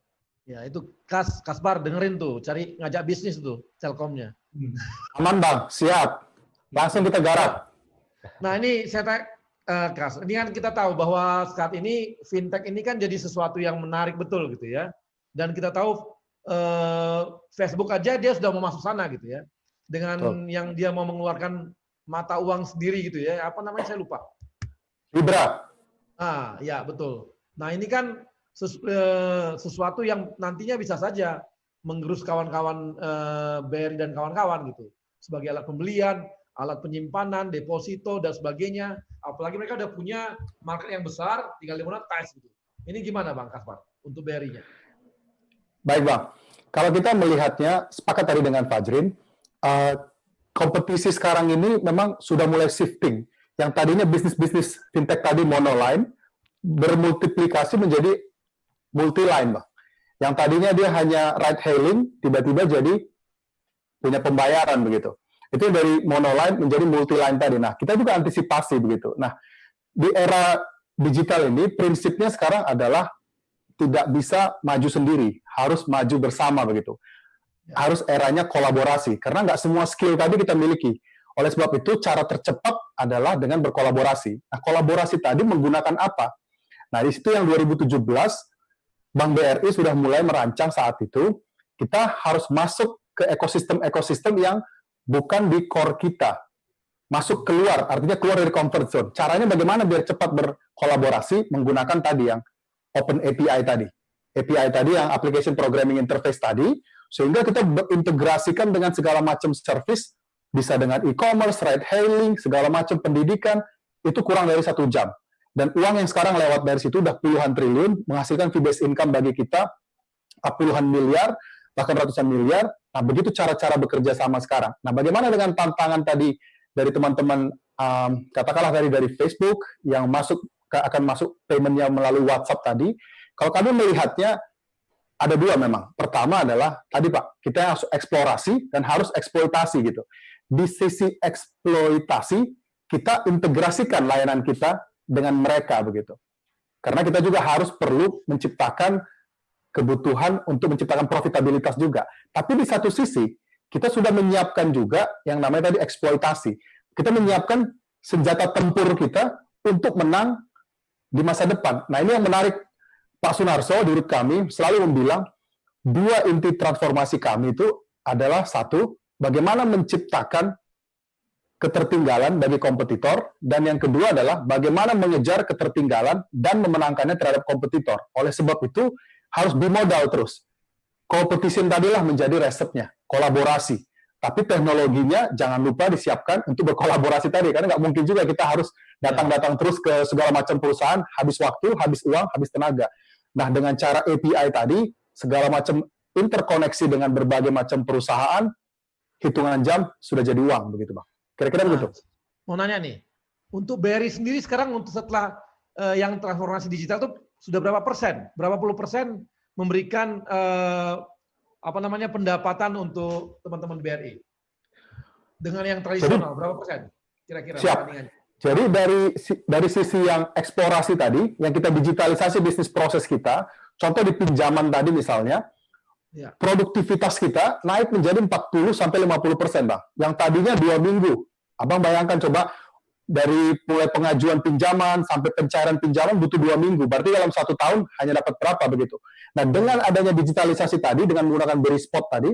Ya, itu Kaspar dengerin tuh, cari ngajak bisnis tuh Telkomnya. Aman Bang, siap. Langsung kita garap. Nah ini saya tanya, Kas, ini kan kita tahu bahwa saat ini fintech ini kan jadi sesuatu yang menarik betul gitu ya. Dan kita tahu Facebook aja dia sudah mau masuk sana gitu ya. Dengan yang dia mau mengeluarkan mata uang sendiri gitu ya. Apa namanya saya lupa. Libra. Ah, ya betul. Nah ini kan sesuatu yang nantinya bisa saja menggerus kawan-kawan BRI dan kawan-kawan gitu sebagai alat pembelian, alat penyimpanan, deposito dan sebagainya. Apalagi mereka udah punya market yang besar, tinggal dimonetize gitu. Ini gimana Bang Kaspar untuk BRI-nya? Baik Bang, kalau kita melihatnya sepakat tadi dengan Fajrin, kompetisi sekarang ini memang sudah mulai shifting. Yang tadinya bisnis-bisnis fintech tadi monoline bermultiplikasi menjadi multi-line, Bang. Yang tadinya dia hanya ride hailing, tiba-tiba jadi punya pembayaran begitu. Itu dari monoline menjadi multi-line tadi. Nah, kita juga antisipasi begitu. Nah, di era digital ini prinsipnya sekarang adalah tidak bisa maju sendiri, harus maju bersama begitu. Harus eranya kolaborasi, karena nggak semua skill tadi kita miliki. Oleh sebab itu, cara tercepat adalah dengan berkolaborasi. Nah, kolaborasi tadi menggunakan apa? Nah, di situ yang 2017, Bank BRI sudah mulai merancang saat itu, kita harus masuk ke ekosistem-ekosistem yang bukan di core kita. Masuk keluar, artinya keluar dari comfort zone. Caranya bagaimana biar cepat berkolaborasi menggunakan tadi yang Open API tadi. API tadi yang Application Programming Interface tadi, sehingga kita berintegrasikan dengan segala macam service, bisa dengan e-commerce, ride hailing, segala macam pendidikan, itu kurang dari 1 jam. Dan uang yang sekarang lewat dari situ udah puluhan triliun, menghasilkan fee-based income bagi kita puluhan miliar, bahkan ratusan miliar. Nah, begitu cara-cara bekerja sama sekarang. Nah, bagaimana dengan tantangan tadi dari teman-teman, katakanlah dari Facebook, yang akan masuk payment-nya melalui WhatsApp tadi. Kalau kami melihatnya, ada dua memang. Pertama adalah, tadi Pak, kita harus eksplorasi dan harus eksploitasi gitu. Di sisi eksploitasi, kita integrasikan layanan kita dengan mereka begitu. Karena kita juga harus perlu menciptakan kebutuhan untuk menciptakan profitabilitas juga. Tapi di satu sisi, kita sudah menyiapkan juga yang namanya tadi eksploitasi. Kita menyiapkan senjata tempur kita untuk menang di masa depan. Nah, ini yang menarik. Pak Sunarso, dirut kami, selalu membilang, dua inti transformasi kami itu adalah satu, bagaimana menciptakan ketertinggalan bagi kompetitor, dan yang kedua adalah bagaimana mengejar ketertinggalan dan memenangkannya terhadap kompetitor. Oleh sebab itu, harus bimodal terus. Competition tadilah menjadi resepnya, kolaborasi. Tapi teknologinya jangan lupa disiapkan untuk berkolaborasi tadi, karena nggak mungkin juga kita harus datang-datang terus ke segala macam perusahaan, habis waktu, habis uang, habis tenaga. Nah, dengan cara API tadi, segala macam interkoneksi dengan berbagai macam perusahaan, hitungan jam sudah jadi uang, begitu Bang. Kira-kira begitu. Mau nanya nih, untuk BRI sendiri sekarang untuk setelah yang transformasi digital itu sudah berapa persen? Berapa puluh persen memberikan pendapatan untuk teman-teman BRI dengan yang tradisional? Berapa persen kira-kira? Siap. Jadi dari sisi yang eksplorasi tadi, yang kita digitalisasi bisnis proses kita, contoh di pinjaman tadi misalnya, produktivitas kita naik menjadi 40-50%, Bang. Yang tadinya 2 minggu. Abang bayangkan coba, dari mulai pengajuan pinjaman sampai pencairan pinjaman butuh 2 minggu. Berarti dalam 1 tahun hanya dapat berapa begitu. Nah, dengan adanya digitalisasi tadi, dengan menggunakan BRI Spot tadi,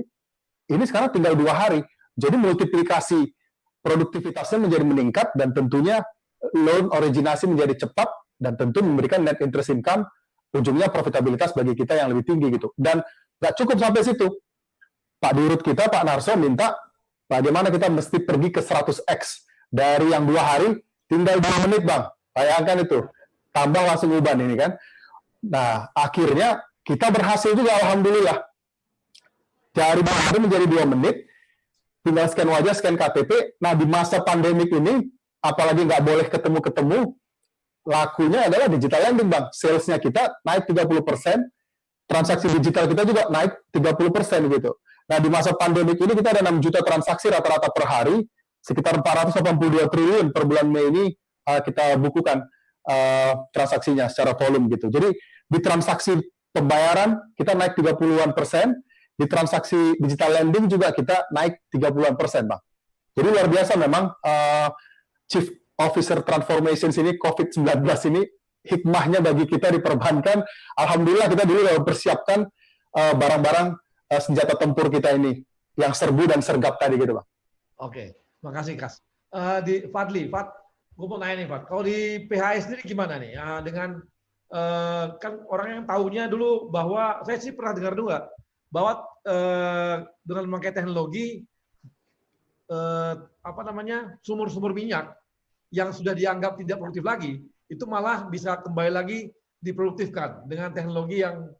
ini sekarang tinggal 2 hari. Jadi multiplikasi produktivitasnya menjadi meningkat, dan tentunya loan originasi menjadi cepat, dan tentu memberikan net interest income, ujungnya profitabilitas bagi kita yang lebih tinggi gitu. Dan nggak cukup sampai situ. Pak Dirut kita, Pak Narso, minta bagaimana kita mesti pergi ke 100x. Dari yang 2 hari, tinggal 2 menit, Bang. Bayangkan itu. Tambah langsung uban ini kan. Nah, akhirnya kita berhasil juga, alhamdulillah. Dari 2 hari menjadi 2 menit, tinggal scan wajah, scan KTP. Nah, di masa pandemik ini, apalagi nggak boleh ketemu-ketemu, lakunya adalah digital lending, Bang. Sales-nya kita naik 30%, transaksi digital kita juga naik 30% gitu. Nah, di masa pandemik ini kita ada 6 juta transaksi rata-rata per hari, sekitar 482 triliun per bulan Mei ini kita bukukan transaksinya secara volume gitu. Jadi di transaksi pembayaran kita naik 30-an%, di transaksi digital lending juga kita naik 30-an%, Bang. Jadi luar biasa memang Chief Officer Transformation ini, COVID-19 ini, hikmahnya bagi kita di perbankan. Alhamdulillah kita dulu sudah mempersiapkan barang-barang senjata tempur kita ini, yang serbu dan sergap tadi gitu, Bang. Oke. Makasih, Kas. Di Fadli, gue mau nanya nih, Fad. Kalau di PHS sendiri gimana nih? Dengan kan orang yang tahunya dulu bahwa saya sih pernah dengar juga bahwa dengan memakai teknologi sumur-sumur minyak yang sudah dianggap tidak produktif lagi, itu malah bisa kembali lagi diproduktifkan dengan teknologi yang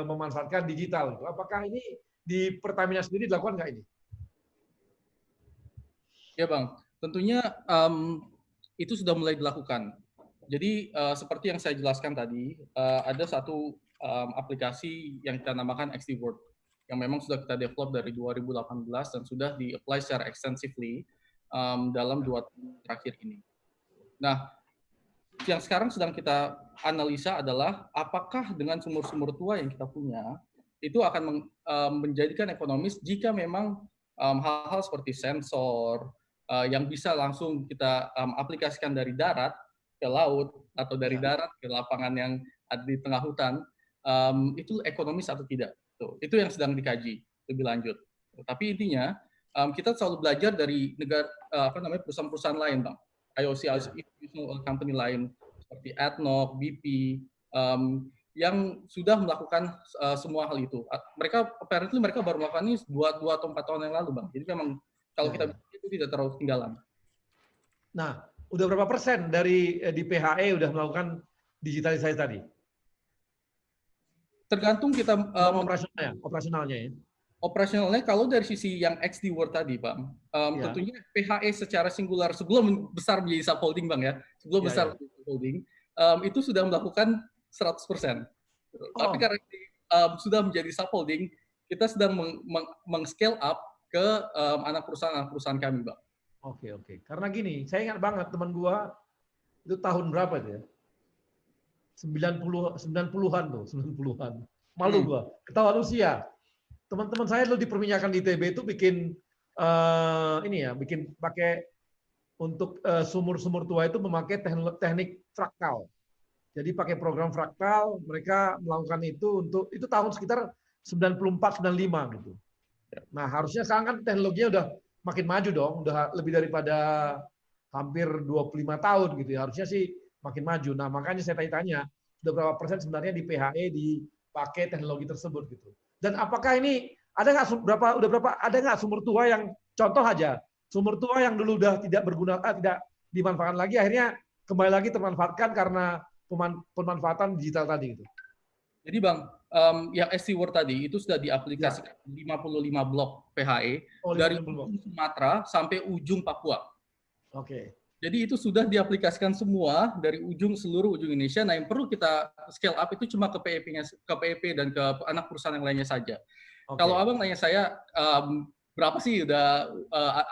memanfaatkan digital. Apakah ini di Pertamina sendiri dilakukan nggak ini? Ya Bang, tentunya itu sudah mulai dilakukan. Jadi seperti yang saya jelaskan tadi, ada satu aplikasi yang kita namakan XDWord, yang memang sudah kita develop dari 2018 dan sudah di-apply secara extensively dalam 2 tahun terakhir ini. Nah, yang sekarang sedang kita analisa adalah apakah dengan sumur-sumur tua yang kita punya, itu akan menjadikan ekonomis jika memang hal-hal seperti sensor, yang bisa langsung kita aplikasikan dari darat ke laut atau dari darat ke lapangan yang ada di tengah hutan, itu ekonomis atau tidak. Itu yang sedang dikaji lebih lanjut. Tapi intinya kita selalu belajar dari negara perusahaan-perusahaan lain, Bang. IOC institutional company lain seperti ADNOC, BP, yang sudah melakukan semua hal itu. Apparently mereka baru melakukan ini 2 atau 4 tahun yang lalu, Bang. Jadi memang kalau kita itu tidak terlalu ketinggalan. Nah, udah berapa persen dari di PHE udah melakukan digitalisasi tadi? Tergantung kita operasionalnya ya. Operasionalnya kalau dari sisi yang XDWord tadi, Pak, tentunya PHE secara singular sebelum besar menjadi subholding, Bang ya, sebelum besar menjadi subholding, itu sudah melakukan 100%. Tapi karena sudah menjadi subholding, kita sedang meng-scale up ke anak perusahaan kami, Bang. Oke. Karena gini, saya ingat banget teman gua itu tahun berapa itu ya? 90-an tuh, 90-an. Malu gua, ketawa Rusia. Teman-teman saya dulu di perminyakan di ITB itu bikin bikin pakai untuk sumur-sumur tua itu memakai teknik fraktal. Jadi pakai program fraktal, mereka melakukan itu itu tahun sekitar 94-95 gitu. Nah, harusnya sekarang kan teknologinya udah makin maju dong, udah lebih daripada hampir 25 tahun gitu ya. Harusnya sih makin maju. Nah, makanya saya tanya-tanya, sudah berapa persen sebenarnya di PHE dipakai teknologi tersebut gitu. Dan apakah ini Ada nggak ada nggak sumur tua yang contoh aja sumur tua yang dulu udah tidak berguna, tidak dimanfaatkan lagi, akhirnya kembali lagi termanfaatkan karena pemanfaatan digital tadi gitu. Jadi Bang, yang SD-Word tadi itu sudah diaplikasikan 55 blok PHE dari ujung Sumatera sampai ujung Papua. Oke. Jadi itu sudah diaplikasikan semua dari seluruh ujung Indonesia. Nah, yang perlu kita scale up itu cuma ke PEP dan ke anak perusahaan yang lainnya saja. Okay. Kalau Abang nanya saya berapa sih udah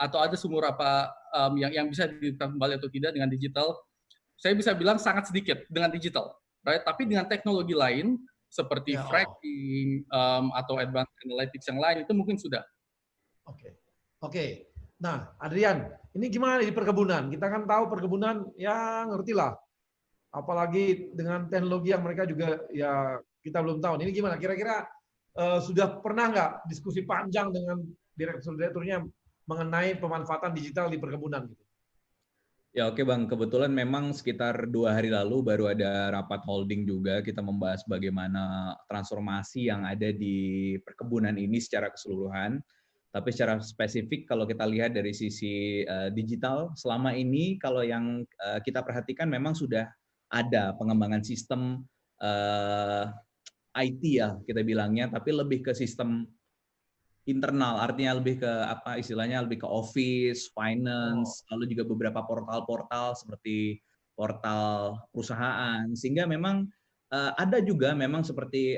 atau ada sumur apa yang bisa ditemukan kembali atau tidak dengan digital? Saya bisa bilang sangat sedikit dengan digital, right? Tapi dengan teknologi lain seperti fracking atau advanced analytics yang lain itu mungkin sudah. Oke. Nah, Adrian, ini gimana di perkebunan? Kita kan tahu perkebunan ya ngerti lah. Apalagi dengan teknologi yang mereka juga ya kita belum tahu. Ini gimana? Kira-kira sudah pernah nggak diskusi panjang dengan direktur-direkturnya mengenai pemanfaatan digital di perkebunan gitu? Ya oke Bang, kebetulan memang sekitar 2 hari lalu baru ada rapat holding juga, kita membahas bagaimana transformasi yang ada di perkebunan ini secara keseluruhan. Tapi secara spesifik kalau kita lihat dari sisi digital, selama ini kalau yang kita perhatikan memang sudah ada pengembangan sistem IT ya kita bilangnya, tapi lebih ke sistem internal, artinya lebih ke apa istilahnya lebih ke office, finance, lalu juga beberapa portal-portal seperti portal perusahaan, sehingga memang ada juga memang seperti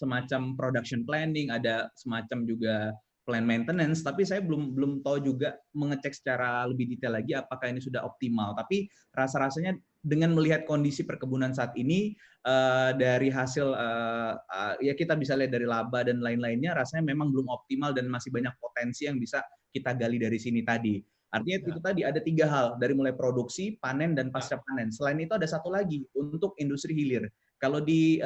semacam production planning, ada semacam juga plan maintenance, tapi saya belum tahu juga mengecek secara lebih detail lagi apakah ini sudah optimal. Tapi rasa-rasanya dengan melihat kondisi perkebunan saat ini dari hasil ya kita bisa lihat dari laba dan lain-lainnya, rasanya memang belum optimal dan masih banyak potensi yang bisa kita gali dari sini tadi. Artinya itu tadi ada 3 hal, dari mulai produksi, panen, dan pasca panen. Selain itu ada satu lagi untuk industri hilir. Kalau di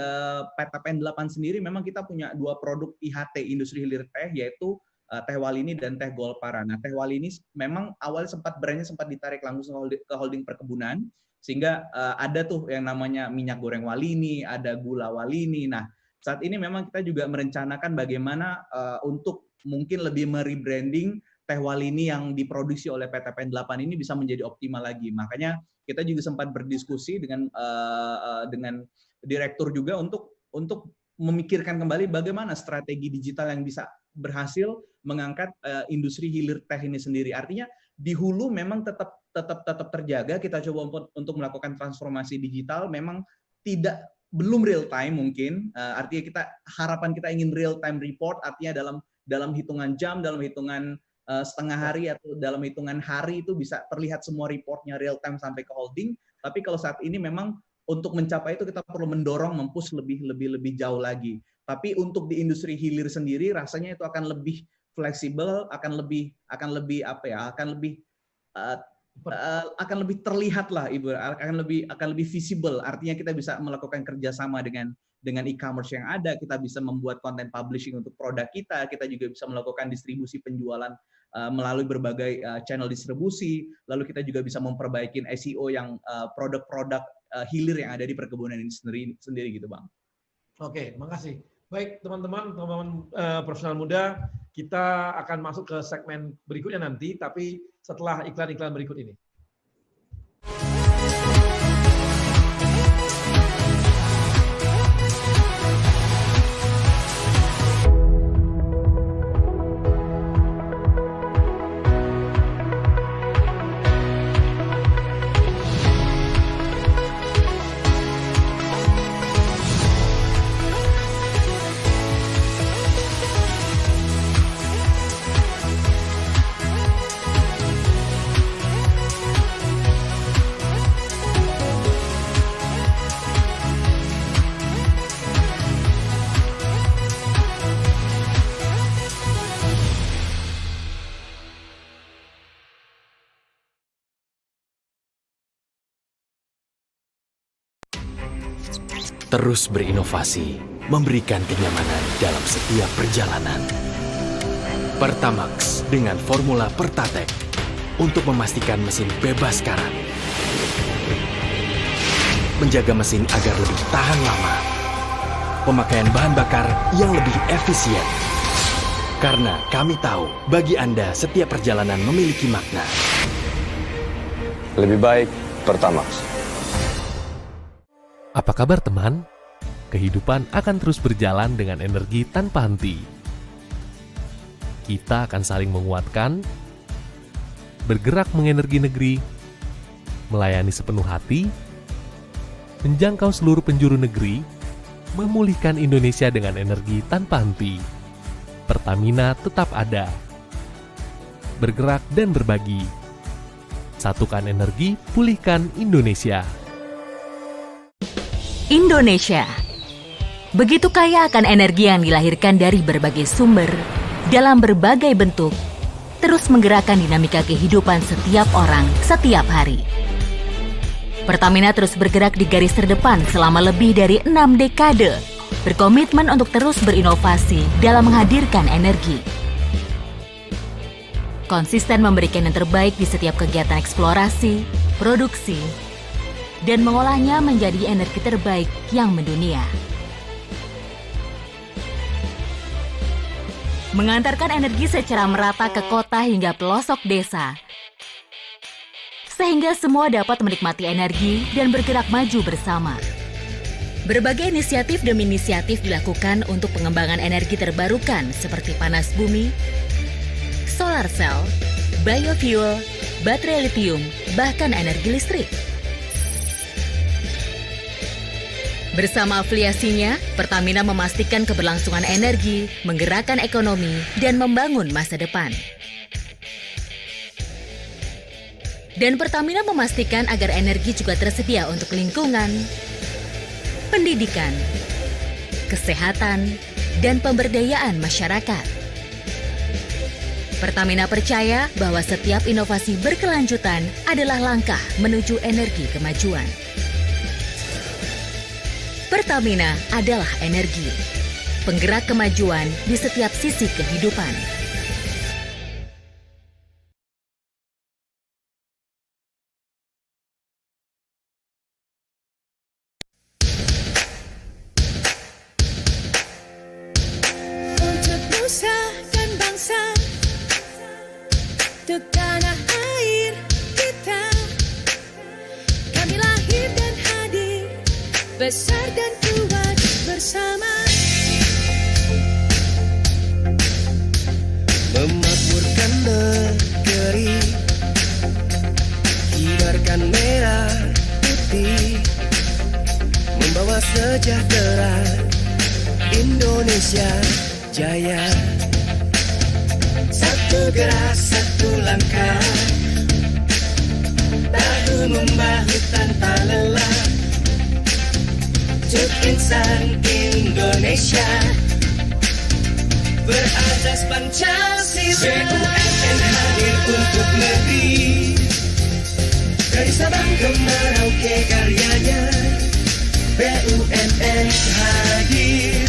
PTPN 8 sendiri memang kita punya 2 produk IHT, industri hilir teh, yaitu teh walini dan teh golpara. Nah, teh walini memang awalnya brandnya sempat ditarik langsung ke holding perkebunan, sehingga ada tuh yang namanya minyak goreng walini, ada gula walini. Nah, saat ini memang kita juga merencanakan bagaimana untuk mungkin lebih merebranding teh walini yang diproduksi oleh PTPN 8 ini bisa menjadi optimal lagi. Makanya kita juga sempat berdiskusi dengan direktur juga untuk memikirkan kembali bagaimana strategi digital yang bisa berhasil mengangkat industri hilir teh ini sendiri. Artinya di hulu memang tetap terjaga. Kita coba untuk melakukan transformasi digital, memang belum real time mungkin. Artinya harapan kita ingin real time report, artinya dalam hitungan jam, dalam hitungan setengah hari atau dalam hitungan hari itu bisa terlihat semua reportnya real time sampai ke holding. Tapi kalau saat ini memang untuk mencapai itu kita perlu mendorong, mempush lebih jauh lagi. Tapi untuk di industri hilir sendiri rasanya itu akan lebih fleksibel, akan lebih terlihat lah, Ibu, akan lebih visible. Artinya kita bisa melakukan kerjasama dengan e-commerce yang ada, kita bisa membuat konten publishing untuk produk kita juga bisa melakukan distribusi penjualan melalui berbagai channel distribusi, lalu kita juga bisa memperbaiki SEO yang produk-produk hilir yang ada di perkebunan ini sendiri gitu Bang. Oke, makasih. Baik teman-teman profesional muda, kita akan masuk ke segmen berikutnya nanti, tapi setelah iklan-iklan berikut ini. Terus berinovasi, memberikan kenyamanan dalam setiap perjalanan. Pertamax dengan formula Pertatek untuk memastikan mesin bebas karat. Menjaga mesin agar lebih tahan lama. pemakaian bahan bakar yang lebih efisien. Karena kami tahu, bagi Anda setiap perjalanan memiliki makna. Lebih baik Pertamax. Apa kabar teman? Kehidupan akan terus berjalan dengan energi tanpa henti. Kita akan saling menguatkan, bergerak mengenergi negeri, melayani sepenuh hati, menjangkau seluruh penjuru negeri, memulihkan Indonesia dengan energi tanpa henti. Pertamina tetap ada. Bergerak dan berbagi. Satukan energi, pulihkan Indonesia. Indonesia begitu kaya akan energi yang dilahirkan dari berbagai sumber dalam berbagai bentuk, terus menggerakkan dinamika kehidupan setiap orang setiap hari. Pertamina terus bergerak di garis terdepan selama lebih dari 6 dekade, berkomitmen untuk terus berinovasi dalam menghadirkan energi. Konsisten memberikan yang terbaik di setiap kegiatan eksplorasi, produksi, dan mengolahnya menjadi energi terbaik yang mendunia. Mengantarkan energi secara merata ke kota hingga pelosok desa, sehingga semua dapat menikmati energi dan bergerak maju bersama. Berbagai inisiatif demi inisiatif dilakukan untuk pengembangan energi terbarukan seperti panas bumi, solar cell, biofuel, baterai lithium, bahkan energi listrik. Bersama afiliasinya, Pertamina memastikan keberlangsungan energi, menggerakkan ekonomi, dan membangun masa depan. Dan Pertamina memastikan agar energi juga tersedia untuk lingkungan, pendidikan, kesehatan, dan pemberdayaan masyarakat. Pertamina percaya bahwa setiap inovasi berkelanjutan adalah langkah menuju energi kemajuan. Pertamina adalah energi, penggerak kemajuan di setiap sisi kehidupan. Untuk nusa dan bangsa, untuk tanah air kita, kami lahir dan hadir, besar dan kuat bersama. Memakmurkan negeri, kibarkan merah putih, membawa sejahtera, Indonesia jaya. Satu gerak, satu langkah, bahu membahu tanpa lelah, untuk insan Indonesia berazas Pancasila. BUMN hadir untuk negeri, dari Sabang ke Merauke karyanya. BUMN hadir,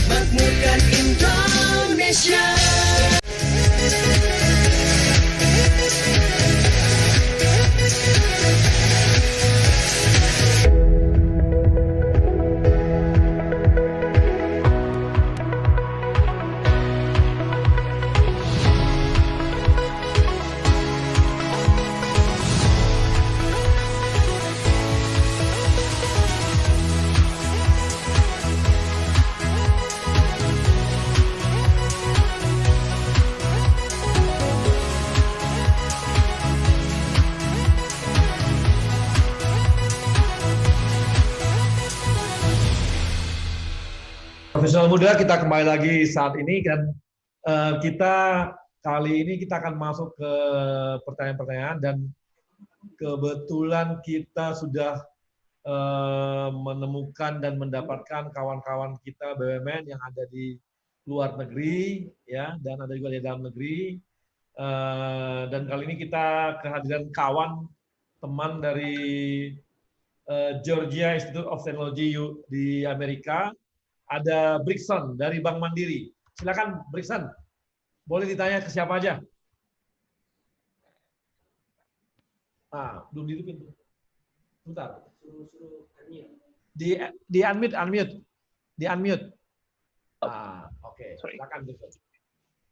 makmurkan Indonesia. Profesional muda, kita kembali lagi saat ini dan kita kali ini kita akan masuk ke pertanyaan-pertanyaan dan kebetulan kita sudah menemukan dan mendapatkan kawan-kawan kita BUMN yang ada di luar negeri ya dan ada juga di dalam negeri dan kali ini kita kehadiran kawan teman dari Georgia Institute of Technology di Amerika. Ada Brixon dari Bank Mandiri. Silakan Brixon. Boleh ditanya ke siapa aja? Belum dihidupin. Bentar. Di unmute. Di unmute. Oke. Silakan Brixon.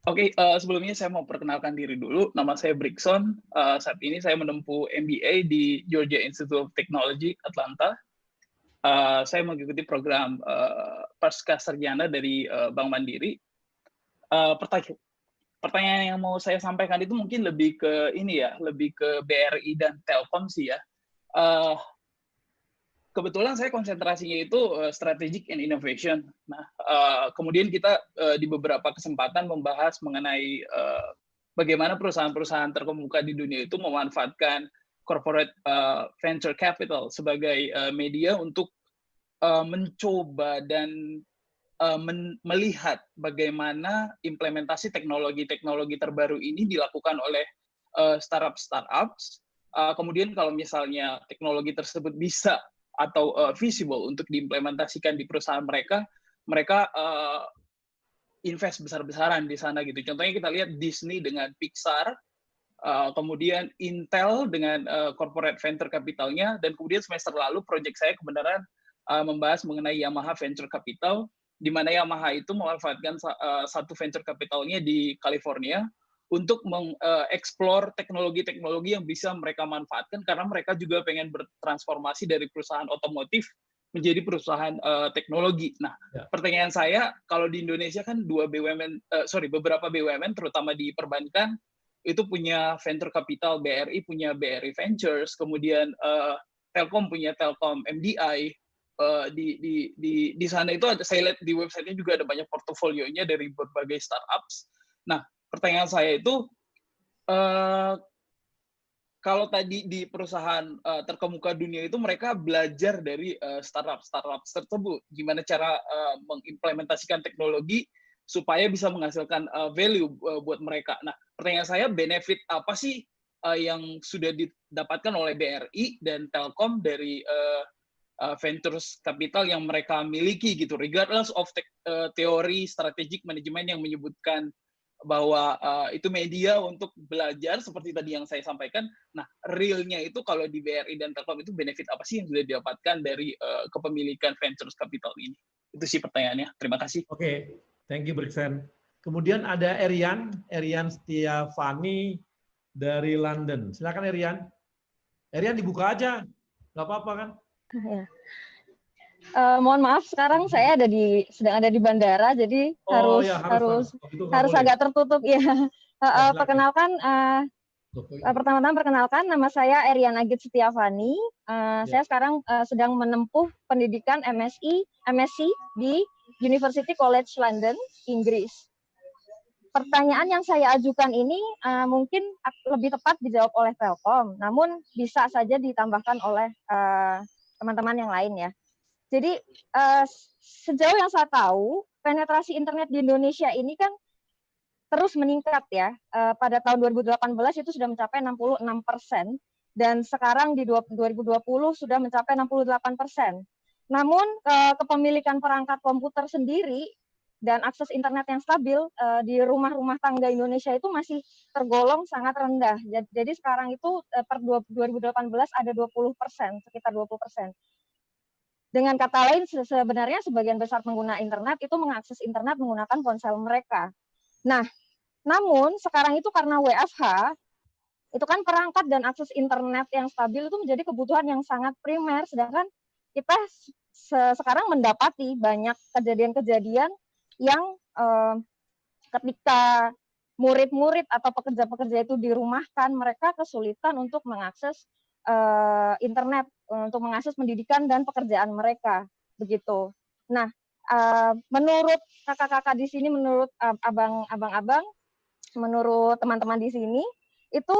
Oke, sebelumnya saya mau perkenalkan diri dulu. Nama saya Brixon. Saat ini saya menempuh MBA di Georgia Institute of Technology, Atlanta. Saya mengikuti program Pasca Sarjana dari Bank Mandiri. Pertanyaan yang mau saya sampaikan itu mungkin lebih ke ini ya, lebih ke BRI dan Telkom sih ya. Kebetulan saya konsentrasinya itu strategic and innovation. Nah, kemudian kita di beberapa kesempatan membahas mengenai bagaimana perusahaan-perusahaan terkemuka di dunia itu memanfaatkan corporate venture capital sebagai media untuk mencoba dan melihat bagaimana implementasi teknologi-teknologi terbaru ini dilakukan oleh startups. Kemudian kalau misalnya teknologi tersebut bisa atau feasible untuk diimplementasikan di perusahaan mereka invest besar-besaran di sana gitu. Contohnya kita lihat Disney dengan Pixar, kemudian Intel dengan corporate venture capitalnya, dan kemudian semester lalu proyek saya kebenaran membahas mengenai Yamaha Venture Capital, di mana Yamaha itu memanfaatkan satu venture capitalnya di California untuk mengeksplor teknologi-teknologi yang bisa mereka manfaatkan, karena mereka juga pengen bertransformasi dari perusahaan otomotif menjadi perusahaan teknologi. Nah, pertanyaan saya, kalau di Indonesia kan beberapa BUMN, terutama di perbankan, itu punya venture capital, BRI punya BRI Ventures, kemudian Telkom punya Telkom MDI. Di sana itu saya lihat di websitenya juga ada banyak portofolionya dari berbagai startups. Nah, pertanyaan saya itu, kalau tadi di perusahaan terkemuka dunia itu mereka belajar dari startup tersebut, gimana cara mengimplementasikan teknologi supaya bisa menghasilkan value buat mereka. Nah, pertanyaan saya, benefit apa sih yang sudah didapatkan oleh BRI dan Telkom dari ventures capital yang mereka miliki gitu, regardless of teori strategic management yang menyebutkan bahwa itu media untuk belajar seperti tadi yang saya sampaikan. Nah, realnya itu kalau di BRI dan Telkom itu benefit apa sih yang sudah didapatkan dari kepemilikan ventures capital ini? Itu sih pertanyaannya. Terima kasih. Oke, thank you Brixen. Kemudian ada Erian Setiavani dari London. Silakan Erian. Erian dibuka aja, nggak apa-apa kan? Ya. Mohon maaf, sekarang saya sedang ada di bandara, jadi harus agak tertutup ya. Perkenalkan, pertama-tama perkenalkan, nama saya Erian Agit Setiavani. Saya sekarang sedang menempuh pendidikan MSc di University College London, Inggris. Pertanyaan yang saya ajukan ini mungkin lebih tepat dijawab oleh Telkom, namun bisa saja ditambahkan oleh teman-teman yang lain ya. Jadi sejauh yang saya tahu, penetrasi internet di Indonesia ini kan terus meningkat ya. Pada tahun 2018 itu sudah mencapai 66%, dan sekarang di 2020 sudah mencapai 68%. Namun kepemilikan perangkat komputer sendiri dan akses internet yang stabil di rumah-rumah tangga Indonesia itu masih tergolong sangat rendah. Jadi sekarang itu per 2018 ada 20%, sekitar 20%. Dengan kata lain, sebenarnya sebagian besar pengguna internet itu mengakses internet menggunakan ponsel mereka. Nah, namun sekarang itu karena WFH, itu kan perangkat dan akses internet yang stabil itu menjadi kebutuhan yang sangat primer, sedangkan kita sekarang mendapati banyak kejadian-kejadian yang ketika murid-murid atau pekerja-pekerja itu dirumahkan, mereka kesulitan untuk mengakses internet, untuk mengakses pendidikan dan pekerjaan mereka, begitu. Nah, menurut kakak-kakak di sini, menurut abang-abang, menurut teman-teman di sini, itu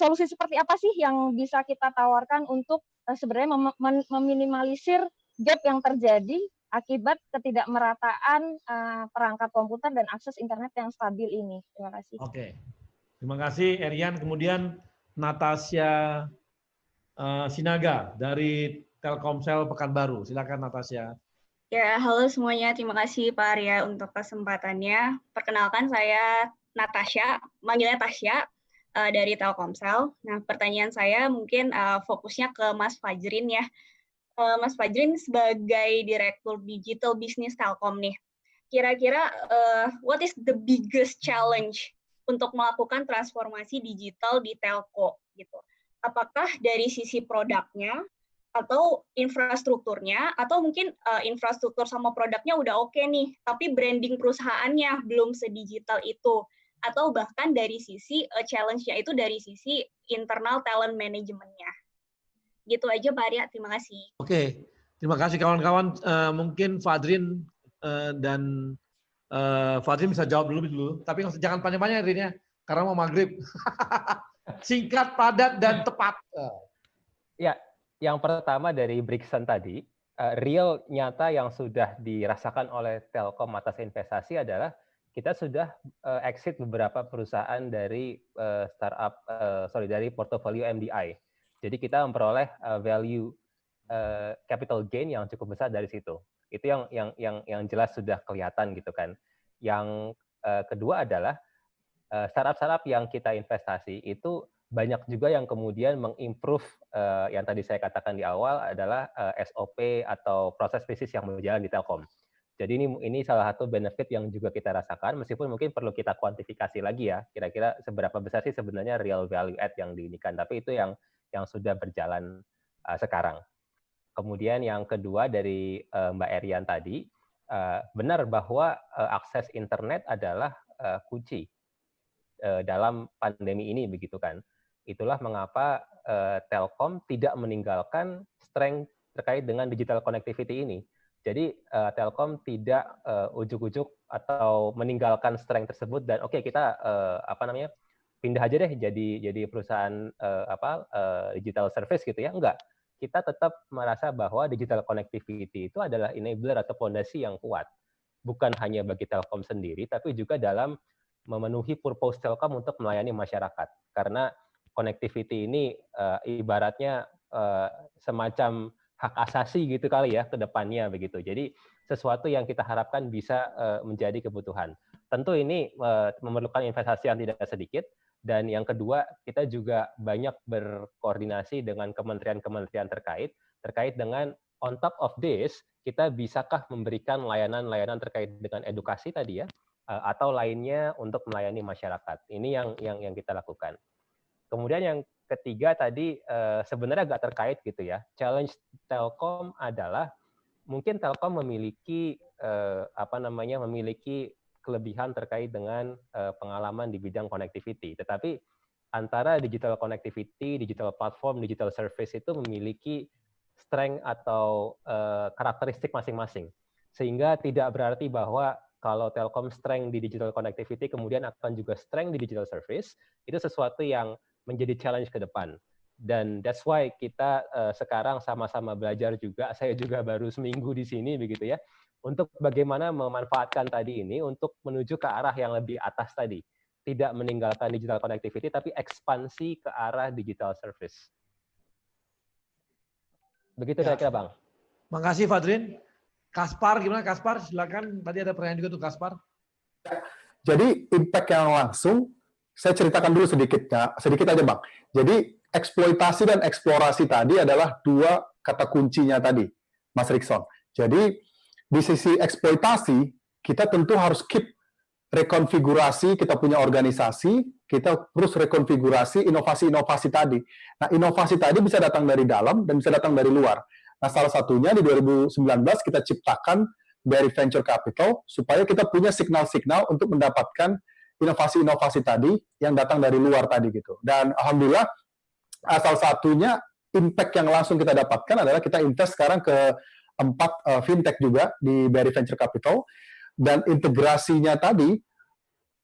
solusi seperti apa sih yang bisa kita tawarkan untuk sebenarnya meminimalisir gap yang terjadi akibat ketidakmerataan perangkat komputer dan akses internet yang stabil ini? Terima kasih. Oke, terima kasih Erian. Kemudian Natasha Sinaga dari Telkomsel Pekanbaru. Silakan Natasha. Ya, halo semuanya. Terima kasih Pak Arya untuk kesempatannya. Perkenalkan, saya Natasha, manggilnya Tasya, dari Telkomsel. Nah, pertanyaan saya mungkin fokusnya ke Mas Fajrin ya. Mas Fajrin sebagai Direktur Digital Business Telkom nih, kira-kira what is the biggest challenge untuk melakukan transformasi digital di telco gitu? Apakah dari sisi produknya atau infrastrukturnya, atau mungkin infrastruktur sama produknya udah oke nih, tapi branding perusahaannya belum sedigital itu, atau bahkan dari sisi challenge-nya itu dari sisi internal talent manajemennya. Gitu aja Pak Arya, terima kasih. Oke, terima kasih kawan-kawan. Mungkin Fadrin dan Fadrin bisa jawab dulu. Tapi jangan panjang-panjang Rin ya, karena mau maghrib. Singkat, padat, dan tepat. Ya, yang pertama dari Brixen tadi, real nyata yang sudah dirasakan oleh Telkom atas investasi adalah kita sudah exit beberapa perusahaan dari dari portofolio MDI. Jadi kita memperoleh value capital gain yang cukup besar dari situ. Itu yang jelas sudah kelihatan gitu kan. Yang kedua adalah startup-startup yang kita investasi itu banyak juga yang kemudian mengimprove yang tadi saya katakan di awal adalah SOP atau proses bisnis yang berjalan di Telkom. Jadi ini salah satu benefit yang juga kita rasakan, meskipun mungkin perlu kita kuantifikasi lagi ya, kira-kira seberapa besar sih sebenarnya real value add yang diinikan. Tapi itu yang sudah berjalan sekarang. Kemudian yang kedua dari Mbak Erian tadi, benar bahwa akses internet adalah kunci dalam pandemi ini, begitu kan. Itulah mengapa Telkom tidak meninggalkan strength terkait dengan digital connectivity ini. Jadi Telkom tidak ujuk-ujuk atau meninggalkan strength tersebut dan oke, kita pindah aja deh jadi perusahaan digital service gitu ya. Enggak. Kita tetap merasa bahwa digital connectivity itu adalah enabler atau fondasi yang kuat. Bukan hanya bagi Telkom sendiri, tapi juga dalam memenuhi purpose Telkom untuk melayani masyarakat. Karena connectivity ini ibaratnya semacam hak asasi gitu kali ya ke depannya begitu. Jadi sesuatu yang kita harapkan bisa menjadi kebutuhan. Tentu ini memerlukan investasi yang tidak sedikit. Dan yang kedua, kita juga banyak berkoordinasi dengan kementerian-kementerian terkait dengan on top of this, kita bisakah memberikan layanan-layanan terkait dengan edukasi tadi ya, atau lainnya untuk melayani masyarakat. Ini yang kita lakukan. Kemudian yang ketiga tadi sebenarnya agak terkait gitu ya. Challenge Telkom adalah mungkin Telkom memiliki memiliki kelebihan terkait dengan pengalaman di bidang connectivity. Tetapi antara digital connectivity, digital platform, digital service itu memiliki strength atau karakteristik masing-masing. Sehingga tidak berarti bahwa kalau Telkom strength di digital connectivity kemudian akan juga strength di digital service, itu sesuatu yang menjadi challenge ke depan. Dan that's why kita sekarang sama-sama belajar juga, saya juga baru seminggu di sini begitu ya, untuk bagaimana memanfaatkan tadi ini untuk menuju ke arah yang lebih atas tadi. Tidak meninggalkan digital connectivity, tapi ekspansi ke arah digital service. Begitu kira-kira Bang. Makasih Fadrin. Kaspar, gimana Kaspar? Silakan, tadi ada pertanyaan juga tuh Kaspar. Jadi impact yang langsung, saya ceritakan dulu sedikit aja Bang. Jadi eksploitasi dan eksplorasi tadi adalah dua kata kuncinya tadi, Mas Rikson. Jadi di sisi eksploitasi, kita tentu harus keep rekonfigurasi, kita punya organisasi, kita terus rekonfigurasi inovasi-inovasi tadi. Nah, inovasi tadi bisa datang dari dalam dan bisa datang dari luar. Nah, salah satunya di 2019 kita ciptakan BRI Venture Capital, supaya kita punya signal-signal untuk mendapatkan inovasi-inovasi tadi yang datang dari luar tadi gitu. Dan alhamdulillah, salah satunya impact yang langsung kita dapatkan adalah kita invest sekarang ke 4 fintech juga di BRI Venture Capital, dan integrasinya tadi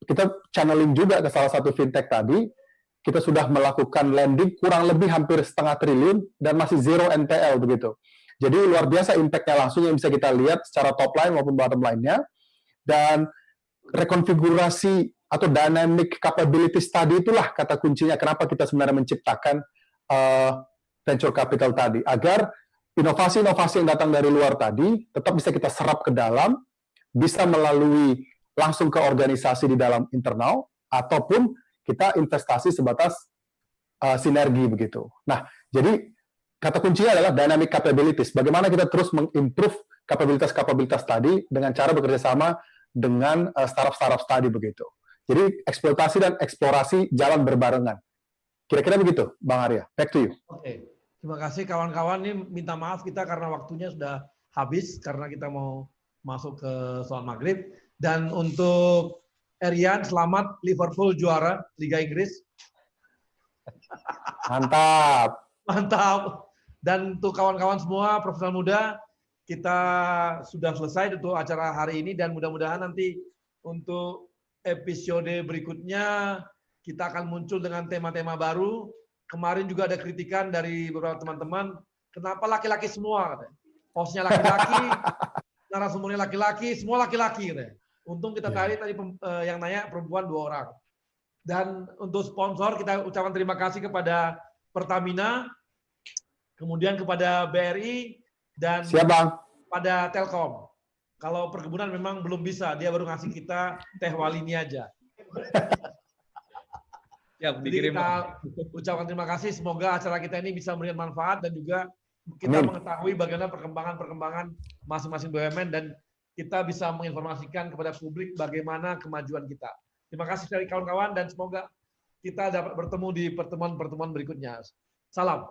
kita channeling juga ke salah satu fintech tadi. Kita sudah melakukan lending kurang lebih hampir 0,5 triliun dan masih zero NPL begitu. Jadi luar biasa impact-nya langsung yang bisa kita lihat secara top line maupun bottom line-nya. Dan rekonfigurasi atau dynamic capabilities tadi itulah kata kuncinya kenapa kita sebenarnya menciptakan venture capital tadi, agar inovasi-inovasi yang datang dari luar tadi tetap bisa kita serap ke dalam, bisa melalui langsung ke organisasi di dalam internal, ataupun kita investasi sebatas sinergi begitu. Nah, jadi kata kuncinya adalah dynamic capabilities. Bagaimana kita terus mengimprove kapabilitas-kapabilitas tadi dengan cara bekerja sama dengan startup-startup tadi begitu. Jadi eksploitasi dan eksplorasi jalan berbarengan. Kira-kira begitu, Bang Arya. Back to you. Oke, terima kasih kawan-kawan. Ini minta maaf kita karena waktunya sudah habis karena kita mau masuk ke sholat maghrib. Dan untuk Erian, selamat Liverpool juara Liga Inggris. Mantap. Mantap. Dan untuk kawan-kawan semua, profesional muda, kita sudah selesai untuk acara hari ini dan mudah-mudahan nanti untuk episode berikutnya kita akan muncul dengan tema-tema baru. Kemarin juga ada kritikan dari beberapa teman-teman, kenapa laki-laki semua? Hostnya laki-laki, narasumbernya laki-laki, semua laki-laki. Untung kita tadi yang nanya perempuan 2 orang. Dan untuk sponsor kita ucapkan terima kasih kepada Pertamina, kemudian kepada BRI, dan pada Telkom. Kalau perkebunan memang belum bisa, dia baru ngasih kita teh walini aja. Ya, jadi kita ucapkan terima kasih, semoga acara kita ini bisa memberikan manfaat dan juga kita mengetahui bagaimana perkembangan masing-masing BUMN dan kita bisa menginformasikan kepada publik bagaimana kemajuan kita. Terima kasih dari kawan-kawan dan semoga kita dapat bertemu di pertemuan-pertemuan berikutnya. Salam.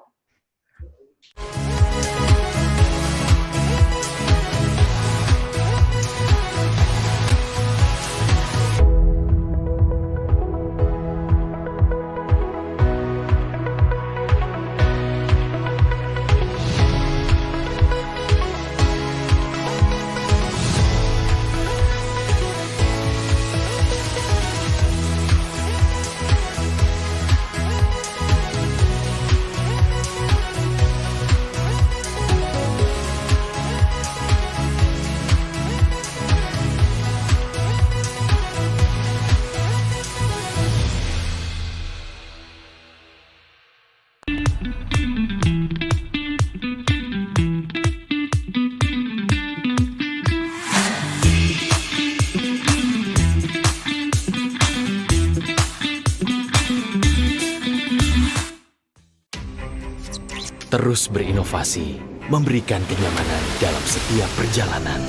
Terus berinovasi, memberikan kenyamanan dalam setiap perjalanan.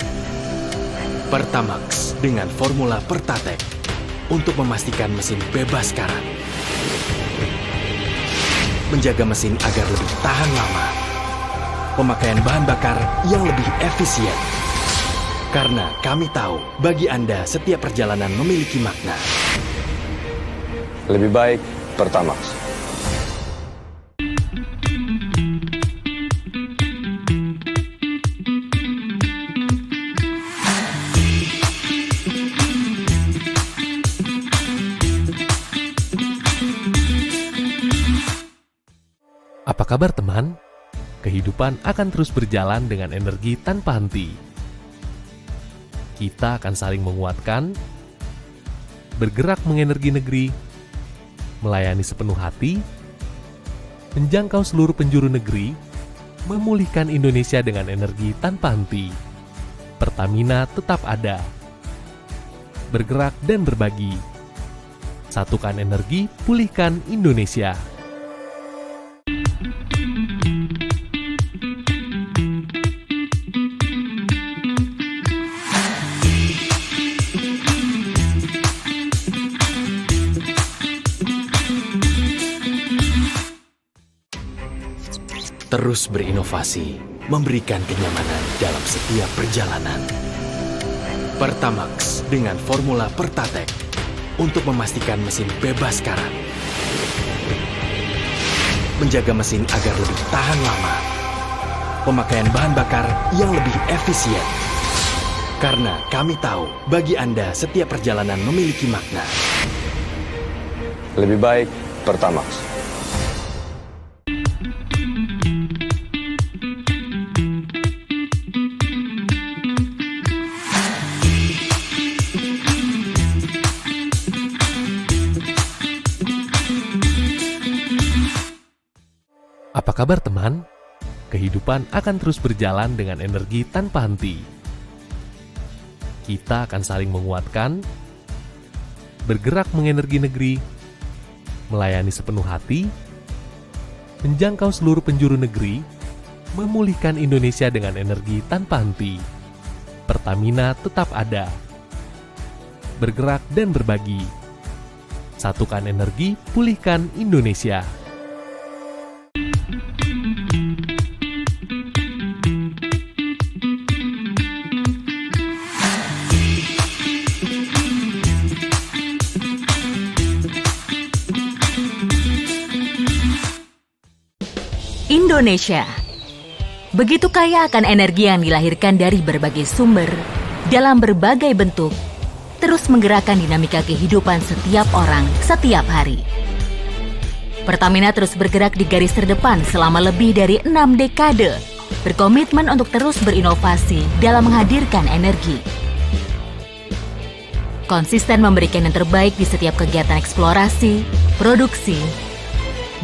Pertamax dengan formula Pertatek untuk memastikan mesin bebas karat. Menjaga mesin agar lebih tahan lama. Pemakaian bahan bakar yang lebih efisien. Karena kami tahu, bagi Anda setiap perjalanan memiliki makna. Lebih baik Pertamax. Apa kabar teman? Kehidupan akan terus berjalan dengan energi tanpa henti. Kita akan saling menguatkan, bergerak mengenergi negeri, melayani sepenuh hati, menjangkau seluruh penjuru negeri, memulihkan Indonesia dengan energi tanpa henti. Pertamina tetap ada. Bergerak dan berbagi. Satukan energi, pulihkan Indonesia. Terus berinovasi, memberikan kenyamanan dalam setiap perjalanan. Pertamax dengan formula Pertatek untuk memastikan mesin bebas karat. Menjaga mesin agar lebih tahan lama. Pemakaian bahan bakar yang lebih efisien. Karena kami tahu, bagi Anda setiap perjalanan memiliki makna. Lebih baik Pertamax. Apa kabar teman? Kehidupan akan terus berjalan dengan energi tanpa henti. Kita akan saling menguatkan, bergerak mengenergi negeri, melayani sepenuh hati, menjangkau seluruh penjuru negeri, memulihkan Indonesia dengan energi tanpa henti. Pertamina tetap ada. Bergerak dan berbagi. Satukan energi, pulihkan Indonesia. Indonesia begitu kaya akan energi yang dilahirkan dari berbagai sumber dalam berbagai bentuk, terus menggerakkan dinamika kehidupan setiap orang setiap hari. Pertamina terus bergerak di garis terdepan selama lebih dari 6 dekade, berkomitmen untuk terus berinovasi dalam menghadirkan energi. Konsisten memberikan yang terbaik di setiap kegiatan eksplorasi, produksi,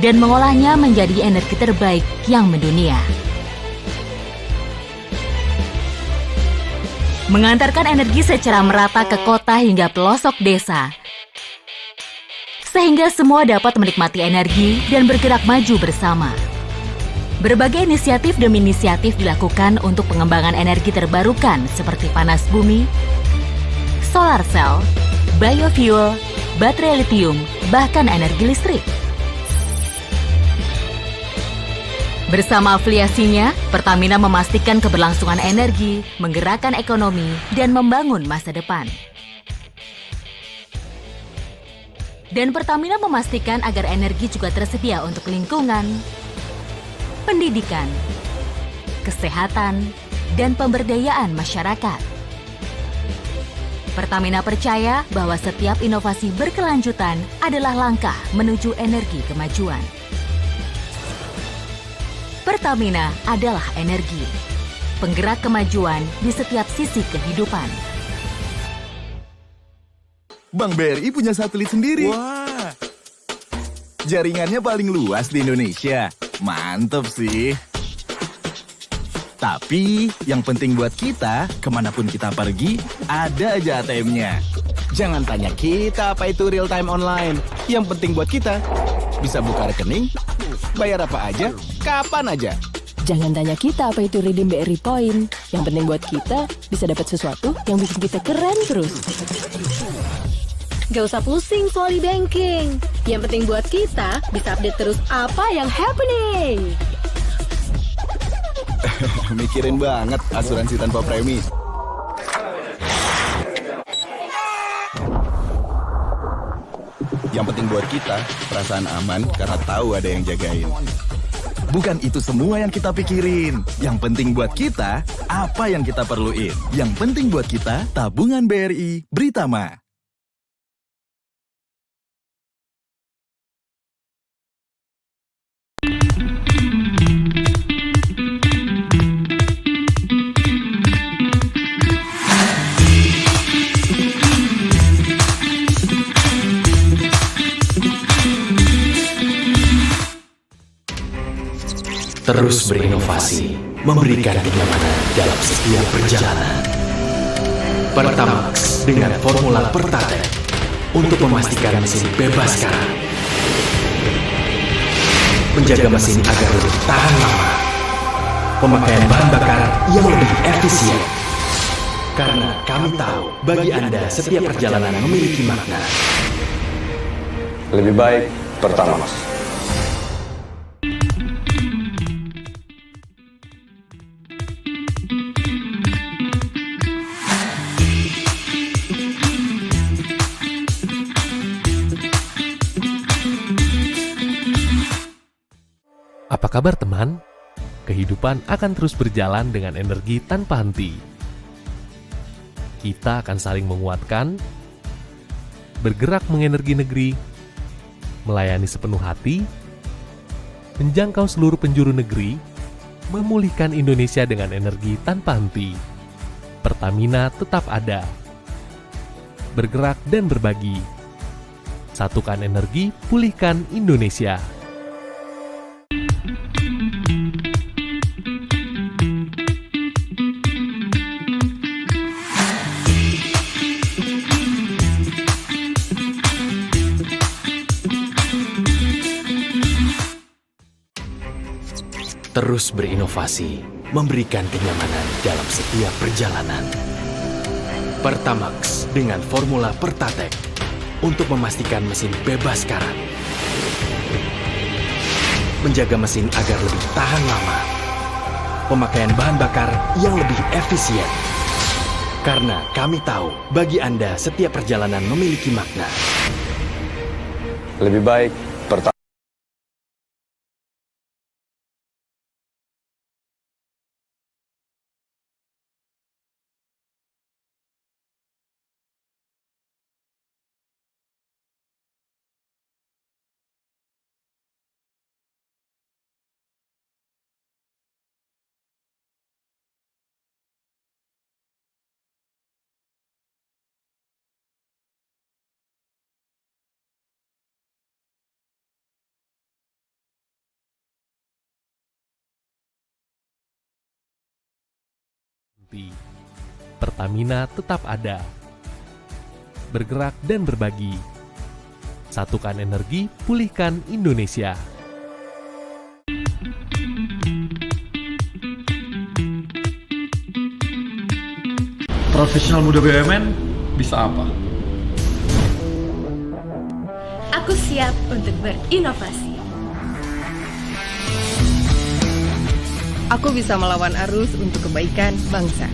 dan mengolahnya menjadi energi terbaik yang mendunia. Mengantarkan energi secara merata ke kota hingga pelosok desa, sehingga semua dapat menikmati energi dan bergerak maju bersama. Berbagai inisiatif demi inisiatif dilakukan untuk pengembangan energi terbarukan seperti panas bumi, solar cell, biofuel, baterai lithium, bahkan energi listrik. Bersama afiliasinya, Pertamina memastikan keberlangsungan energi, menggerakkan ekonomi, dan membangun masa depan. Dan Pertamina memastikan agar energi juga tersedia untuk lingkungan, pendidikan, kesehatan, dan pemberdayaan masyarakat. Pertamina percaya bahwa setiap inovasi berkelanjutan adalah langkah menuju energi kemajuan. Pertamina adalah energi, penggerak kemajuan di setiap sisi kehidupan. Bank BRI punya satelit sendiri. Wah. Jaringannya paling luas di Indonesia. Mantep sih. Tapi yang penting buat kita, kemanapun kita pergi, ada aja ATM-nya. Jangan tanya kita apa itu real time online. Yang penting buat kita, bisa buka rekening, bayar apa aja, kapan aja. Jangan tanya kita apa itu redeem BRI Point. Yang penting buat kita, bisa dapat sesuatu yang bikin kita keren terus. Gak usah pusing soal e-banking. Yang penting buat kita, bisa update terus apa yang happening. Mikirin banget asuransi tanpa premi. Yang penting buat kita, perasaan aman karena tahu ada yang jagain. Bukan itu semua yang kita pikirin. Yang penting buat kita, apa yang kita perluin. Yang penting buat kita, tabungan BRI Britama. Terus berinovasi, memberikan kenyamanan dalam setiap perjalanan. Pertamax dengan formula Pertatek untuk memastikan mesin bebas karat. Menjaga mesin agar lebih tahan lama. Pemakaian bahan bakar yang lebih efisien. Karena kami tahu, bagi Anda setiap perjalanan memiliki makna. Lebih baik Pertamax. Apa kabar teman? Kehidupan akan terus berjalan dengan energi tanpa henti. Kita akan saling menguatkan, bergerak mengenergi negeri, melayani sepenuh hati, menjangkau seluruh penjuru negeri, memulihkan Indonesia dengan energi tanpa henti. Pertamina tetap ada. Bergerak dan berbagi. Satukan energi, pulihkan Indonesia. terus berinovasi, memberikan kenyamanan dalam setiap perjalanan. Pertamax dengan formula Pertatek untuk memastikan mesin bebas karat. Menjaga mesin agar lebih tahan lama. Pemakaian bahan bakar yang lebih efisien. Karena kami tahu, bagi Anda setiap perjalanan memiliki makna. Lebih baik Pertamina tetap ada. Bergerak dan berbagi. Satukan energi, pulihkan Indonesia. Profesional muda BUMN bisa apa? Aku siap untuk berinovasi. Aku bisa melawan arus untuk kebaikan bangsa.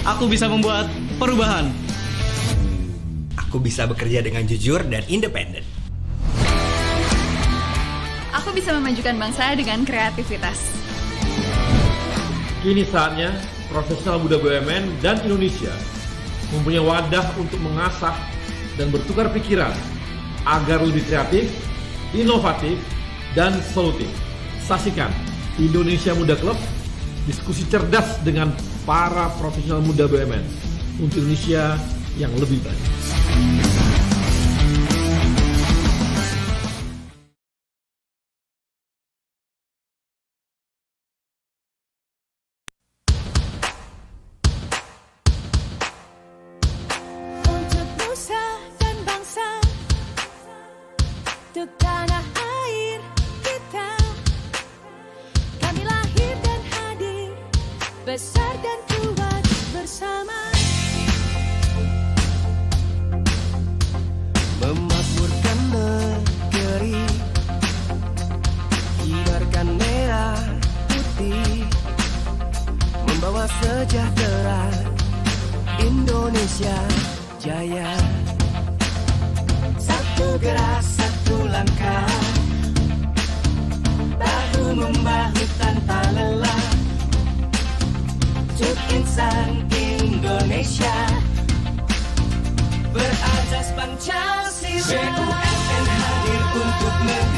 Aku bisa membuat perubahan. Aku bisa bekerja dengan jujur dan independen. Aku bisa memajukan bangsa dengan kreativitas. Kini saatnya profesional muda BUMN dan Indonesia mempunyai wadah untuk mengasah dan bertukar pikiran agar lebih kreatif, inovatif, dan solutif. Saksikan Indonesia Muda Club, diskusi cerdas dengan para profesional muda BUMN untuk Indonesia yang lebih baik. Untuk nusa dan bangsa, untuk tanah air kita, kami lahir dan hadir, besar dan kuat bersama. Memakmurkan negeri, kibarkan merah putih, membawa sejahtera, Indonesia jaya. Satu gerak, satu langkah, bahu membahu tanpa lelah, untuk insan Indonesia, berazas Pancasila. BUMN hadir untuk negeri.